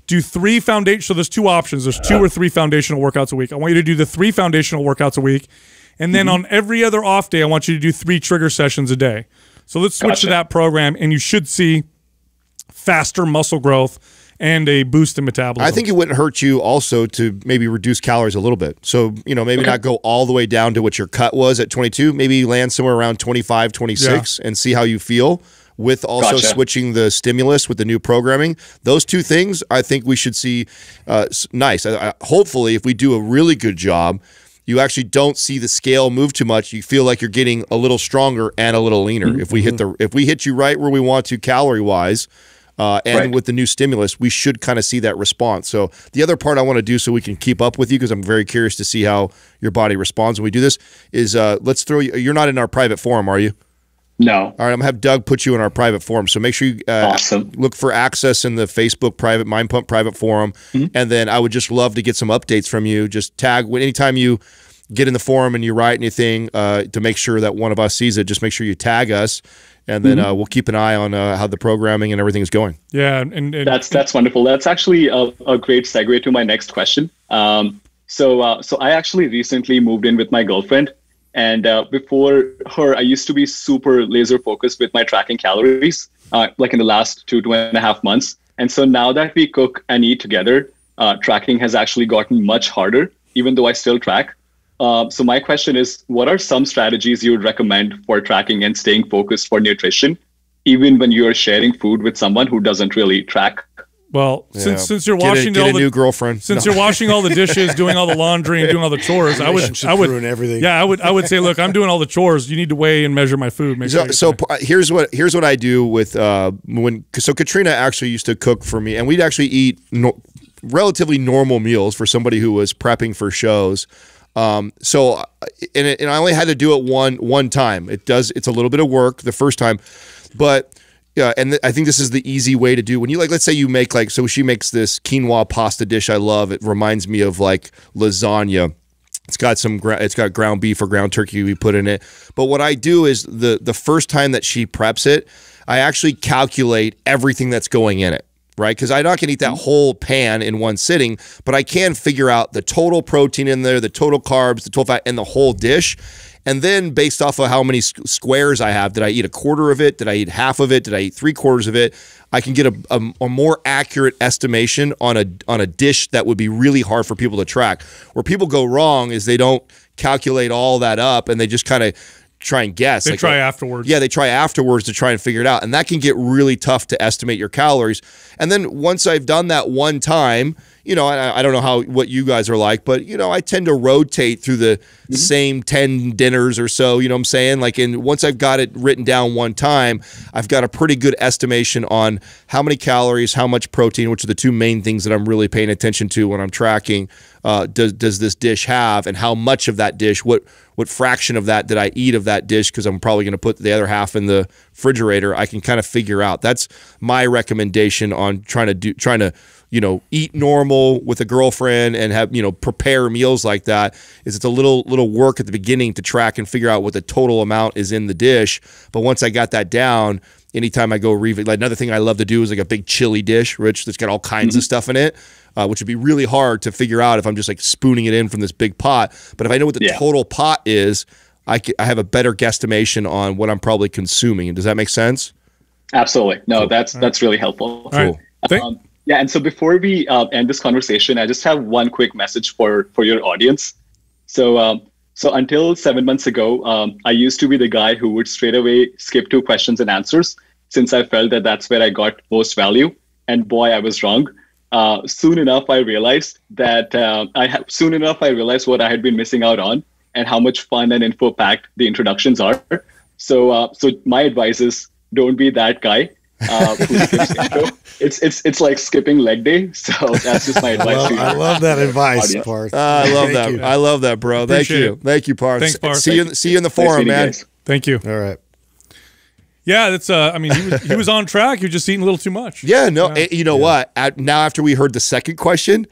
do 3 foundation. So there's 2 options. There's 2 or 3 foundational workouts a week. I want you to do the 3 foundational workouts a week, and then on every other off day, I want you to do 3 trigger sessions a day. So let's switch to that program, and you should see faster muscle growth and a boost in metabolism. I think it wouldn't hurt you also to maybe reduce calories a little bit. So, maybe not go all the way down to what your cut was at 22, maybe land somewhere around 25, 26 and see how you feel with also switching the stimulus with the new programming. Those 2 things, I think we should see nice. Hopefully, if we do a really good job, you actually don't see the scale move too much. You feel like you're getting a little stronger and a little leaner. If we hit you right where we want to calorie-wise, and with the new stimulus, we should kind of see that response. So the other part I want to do so we can keep up with you, because I'm very curious to see how your body responds when we do this, is let's throw you. You're not in our private forum, are you? No. All right, I'm going to have Doug put you in our private forum. So make sure you look for access in the Facebook private, Mind Pump private forum. And then I would just love to get some updates from you. Just tag, anytime you get in the forum and you write anything to make sure that one of us sees it, just make sure you tag us. And then we'll keep an eye on how the programming and everything is going. Yeah, and that's wonderful. That's actually a great segue to my next question. So I actually recently moved in with my girlfriend, and before her, I used to be super laser focused with my tracking calories, like in the last 2.5 months. And so now that we cook and eat together, tracking has actually gotten much harder, even though I still track. So my question is, what are some strategies you would recommend for tracking and staying focused for nutrition, even when you are sharing food with someone who doesn't really track? Well, since you're washing get a new girlfriend. Since you're washing all the dishes, doing all the laundry, and doing all the chores, I would ruin everything. Yeah, I would say, look, I'm doing all the chores. You need to weigh and measure my food. So here's what I do with so Katrina actually used to cook for me, and we'd actually eat relatively normal meals for somebody who was prepping for shows. And I only had to do it one time. It's a little bit of work the first time, but I think this is the easy way to do when you let's say you make so she makes this quinoa pasta dish I love. It reminds me of like lasagna. It's got ground beef or ground turkey we put in it. But what I do is the first time that she preps it, I actually calculate everything that's going in it. Right, because I'm not going to eat that whole pan in one sitting, but I can figure out the total protein in there, the total carbs, the total fat, and the whole dish. And then based off of how many squares I have, did I eat a quarter of it? Did I eat half of it? Did I eat 3/4 of it? I can get a more accurate estimation on a dish that would be really hard for people to track. Where people go wrong is they don't calculate all that up and they just kind of try and guess. They try afterwards. Yeah, they try afterwards to try and figure it out. And that can get really tough to estimate your calories. And then once I've done that one time, I don't know what you guys are like, but, I tend to rotate through the same 10 dinners or so, you know what I'm saying? And once I've got it written down one time, I've got a pretty good estimation on how many calories, how much protein, which are the 2 main things that I'm really paying attention to when I'm tracking. Does this dish have, and how much of that dish, what fraction of that did I eat of that dish, because I'm probably going to put the other half in the refrigerator. I can kind of figure out. That's my recommendation on trying to eat normal with a girlfriend and have prepare meals like that. Is it's a little work at the beginning to track and figure out what the total amount is in the dish, but once I got that down, anytime I go another thing I love to do is like a big chili dish, Rich, that's got all kinds of stuff in it. Which would be really hard to figure out if I'm just spooning it in from this big pot. But if I know what the total pot is, I have a better guesstimation on what I'm probably consuming. Does that make sense? Absolutely. No, that's really helpful. Cool. Yeah, and so before we end this conversation, I just have one quick message for your audience. So until 7 months ago, I used to be the guy who would straight away skip to questions and answers, since I felt that that's where I got most value. And boy, I was wrong. Soon enough, I realized what I had been missing out on, and how much fun and info-packed the introductions are. So my advice is, don't be that guy who skips intro. It's like skipping leg day. So that's just my advice to you. I love that advice, Parth. I love that. I love that, bro. Thank you, Parth. Thanks, Parth. See you in the forum, man. Thank you. All right. Yeah, that's. He was on track. You're just eating a little too much. Yeah, no. You know what? Now after we heard the second question,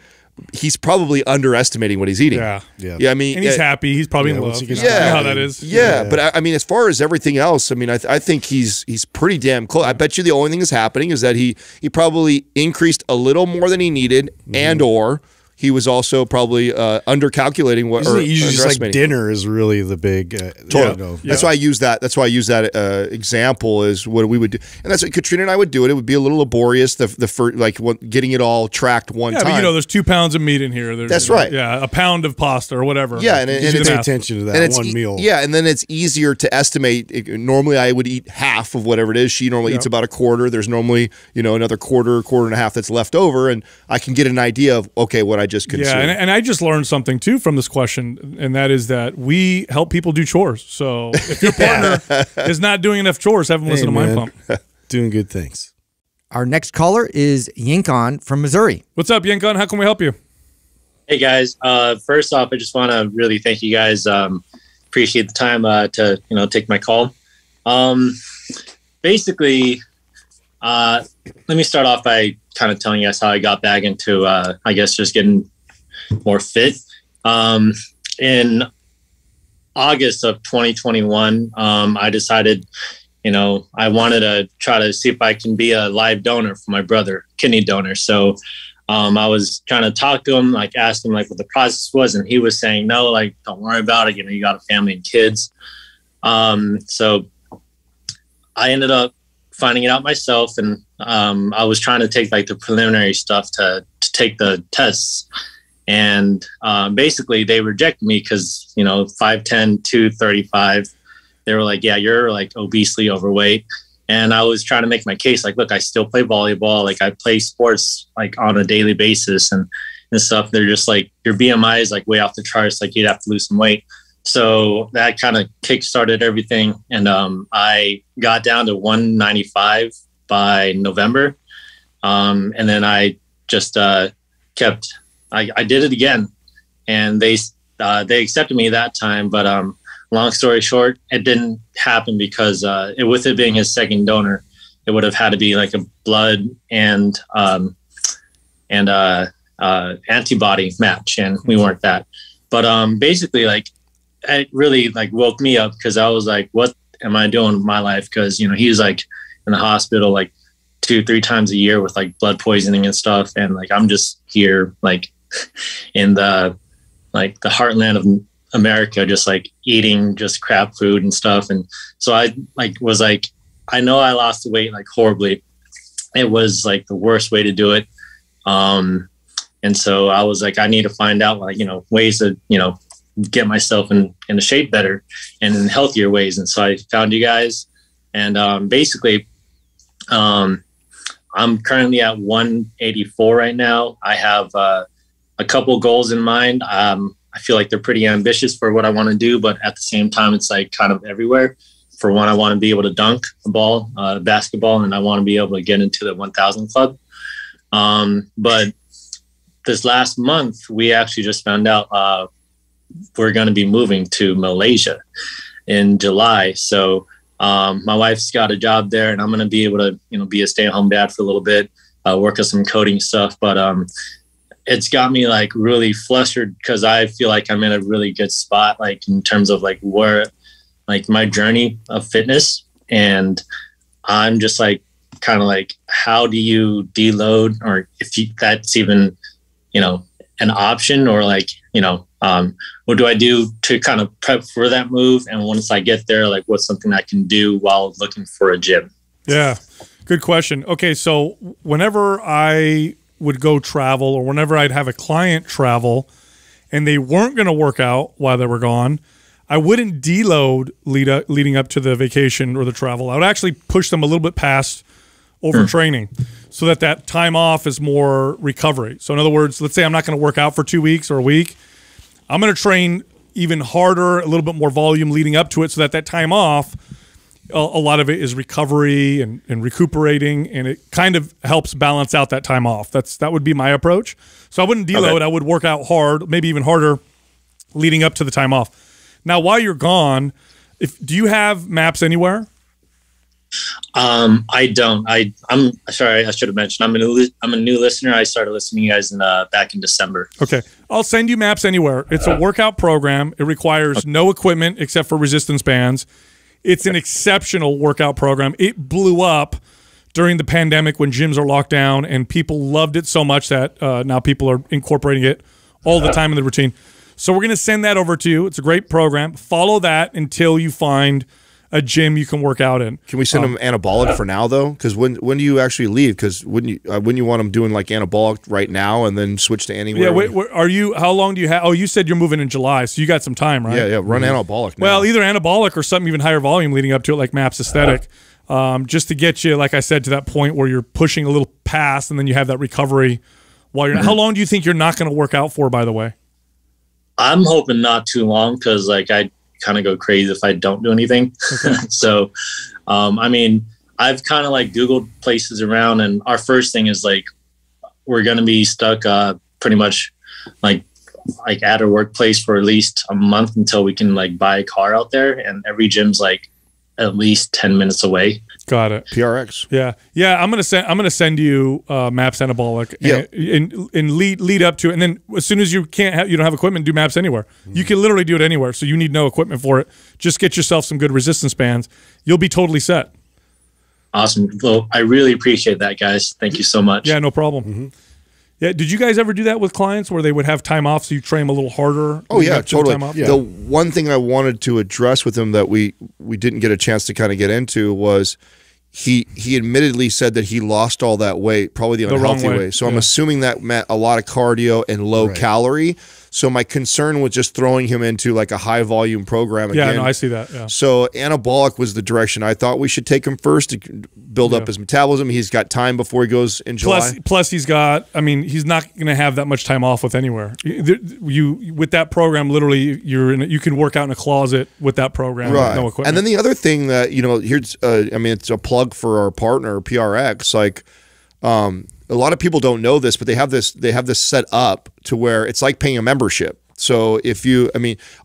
he's probably underestimating what he's eating. Yeah. I mean, and he's happy. He's probably in love. once he gets You know Yeah. how that is. Yeah, but I mean, as far as everything else, I mean, I think he's pretty damn close. I bet you the only thing that's happening is that he probably increased a little more than he needed, and or he was also probably undercalculating what. Isn't Or it usually just like underestimating. dinner is really the big Totally. That's why I use that. That's why I use that example is what we would do, and that's what Katrina and I would do it. It would be a little laborious, the first, like getting it all tracked one time. But you know, there's 2 pounds of meat in here. There's, That's right. Yeah, a pound of pasta or whatever. Yeah, and You it's pay attention to and that it's one meal. Yeah, and then it's easier to estimate. Normally, I would eat half of whatever it is. She normally eats about a quarter. There's normally another quarter and a half that's left over, and I can get an idea of what I just consumed. Yeah, and I just learned something too from this question, and that is that we help people do chores. So if your partner is not doing enough chores, have them listen to Mind Pump. Doing good things. Our next caller is Yinkon from Missouri. What's up, Yankon? How can we help you? Hey guys, first off, I just want to really thank you guys. Appreciate the time to take my call. Basically, let me start off by kind of telling you guys how I got back into I guess just getting more fit. In August of 2021, I decided, I wanted to try to see if I can be a live donor for my brother, kidney donor. So I was trying to talk to him, like ask him like what the process was, and he was saying, no, like don't worry about it. You got a family and kids. So I ended up finding it out myself, and I was trying to take like the preliminary stuff to take the tests. And basically they rejected me because, 5'10", 235. They were like, yeah, you're like obesely overweight. And I was trying to make my case, like, look, I still play volleyball. Like I play sports like on a daily basis and stuff. They're just like, your BMI is like way off the charts. Like you'd have to lose some weight. So that kind of kickstarted everything. And I got down to 195 by November. And then I just kept... I did it again, and they accepted me that time. But long story short, it didn't happen because with it being his second donor, it would have had to be like a blood and antibody match, and we weren't that. But basically, like it really like woke me up because I was like, what am I doing with my life? Because he was like in the hospital like 2-3 times a year with like blood poisoning and stuff, and like I'm just here like in the heartland of America, just like eating just crap food and stuff. And so I was like, I know I lost the weight like horribly. It was like the worst way to do it. And so I was like, I need to find out like, ways to, get myself in a shape better and in healthier ways. And so I found you guys, and basically, I'm currently at 184 right now. I have a couple goals in mind. I feel like they're pretty ambitious for what I want to do, but at the same time, it's like kind of everywhere. For one, I want to be able to dunk a ball, basketball, and I want to be able to get into the 1,000 club. But this last month, we actually just found out we're going to be moving to Malaysia in July. So my wife's got a job there, and I'm going to be able to, be a stay-at-home dad for a little bit, work on some coding stuff. But it's got me like really flustered because I feel like I'm in a really good spot, like in terms of like where, like my journey of fitness. And I'm just like, kind of like, how do you deload, or if that's even, an option, or like, what do I do to kind of prep for that move? And once I get there, like what's something I can do while looking for a gym? Yeah, good question. Okay, so whenever I would go travel, or whenever I'd have a client travel and they weren't going to work out while they were gone, I wouldn't deload leading up to the vacation or the travel. I would actually push them a little bit past overtraining so that time off is more recovery. So in other words, let's say I'm not going to work out for 2 weeks or a week. I'm going to train even harder, a little bit more volume leading up to it, so that time off, a lot of it is recovery and recuperating, and it kind of helps balance out that time off. That would be my approach. So I wouldn't deload. Okay. I would work out hard, maybe even harder, leading up to the time off. Now, while you're gone, do you have maps anywhere? I don't. I'm sorry. I should have mentioned. I'm a new listener. I started listening to you guys back in December. Okay, I'll send you Maps Anywhere. It's a workout program. It requires no equipment except for resistance bands. It's an exceptional workout program. It blew up during the pandemic when gyms are locked down, and people loved it so much that now people are incorporating it all the time in the routine. So we're going to send that over to you. It's a great program. Follow that until you find a gym you can work out in. Can we send them anabolic for now though? Because when do you actually leave? Because wouldn't you want them doing like anabolic right now and then switch to anywhere? Yeah. Wait, are you? How long do you have? Oh, you said you're moving in July, so you got some time, right? Yeah. Run anabolic now. Well, either anabolic or something even higher volume leading up to it, like Maps Aesthetic, just to get you, like I said, to that point where you're pushing a little past, and then you have that recovery while you're. How long do you think you're not going to work out for? By the way, I'm hoping not too long because like I kind of go crazy if I don't do anything. Okay. So, I mean, I've kind of like Googled places around, and our first thing is like, we're going to be stuck pretty much like at our workplace for at least a month until we can like buy a car out there. And every gym's like at least 10 minutes away. Got it. PRX. Yeah. I'm gonna send you Maps Anabolic. And lead up to it. And then as soon as you you don't have equipment, do Maps Anywhere. You can literally do it anywhere. So you need no equipment for it. Just get yourself some good resistance bands. You'll be totally set. Awesome. Well, I really appreciate that, guys. Thank you so much. Yeah, no problem. Yeah, did you guys ever do that with clients where they would have time off so you train them a little harder? Oh yeah, totally. The one thing I wanted to address with him that we didn't get a chance to kind of get into was he admittedly said that he lost all that weight, probably the unhealthy way. So I'm assuming that meant a lot of cardio and low calorie. So my concern was just throwing him into like a high volume program again. Yeah, no, I see that. Yeah. So anabolic was the direction I thought we should take him first to build up his metabolism. He's got time before he goes in July. Plus he's got, I mean, he's not going to have that much time off with anywhere. You with that program, literally you can work out in a closet with that program with no equipment. And then the other thing that, here's, I mean, it's a plug for our partner, PRX, like, a lot of people don't know this, but they have this set up to where it's like paying a membership. So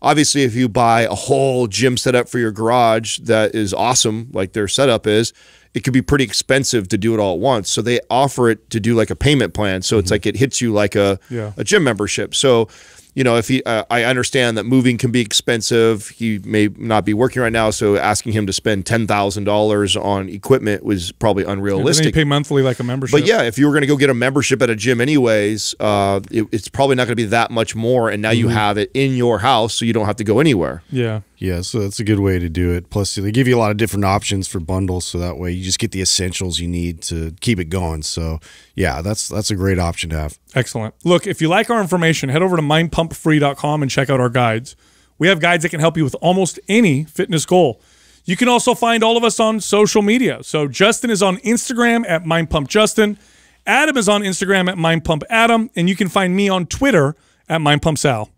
obviously if you buy a whole gym setup for your garage that is awesome, like their setup is, it could be pretty expensive to do it all at once. So they offer it to do like a payment plan. So it's like it hits you like a gym membership. So if I understand that moving can be expensive. He may not be working right now, so asking him to spend $10,000 on equipment was probably unrealistic. And then you pay monthly like a membership. But yeah, if you were going to go get a membership at a gym anyways, it's probably not going to be that much more. And now you have it in your house, so you don't have to go anywhere. Yeah, so that's a good way to do it. Plus, they give you a lot of different options for bundles, so that way you just get the essentials you need to keep it going. So, yeah, that's a great option to have. Excellent. Look, if you like our information, head over to mindpumpfree.com and check out our guides. We have guides that can help you with almost any fitness goal. You can also find all of us on social media. So Justin is on Instagram at mindpumpjustin. Adam is on Instagram at mindpumpadam, and you can find me on Twitter at mindpumpsal.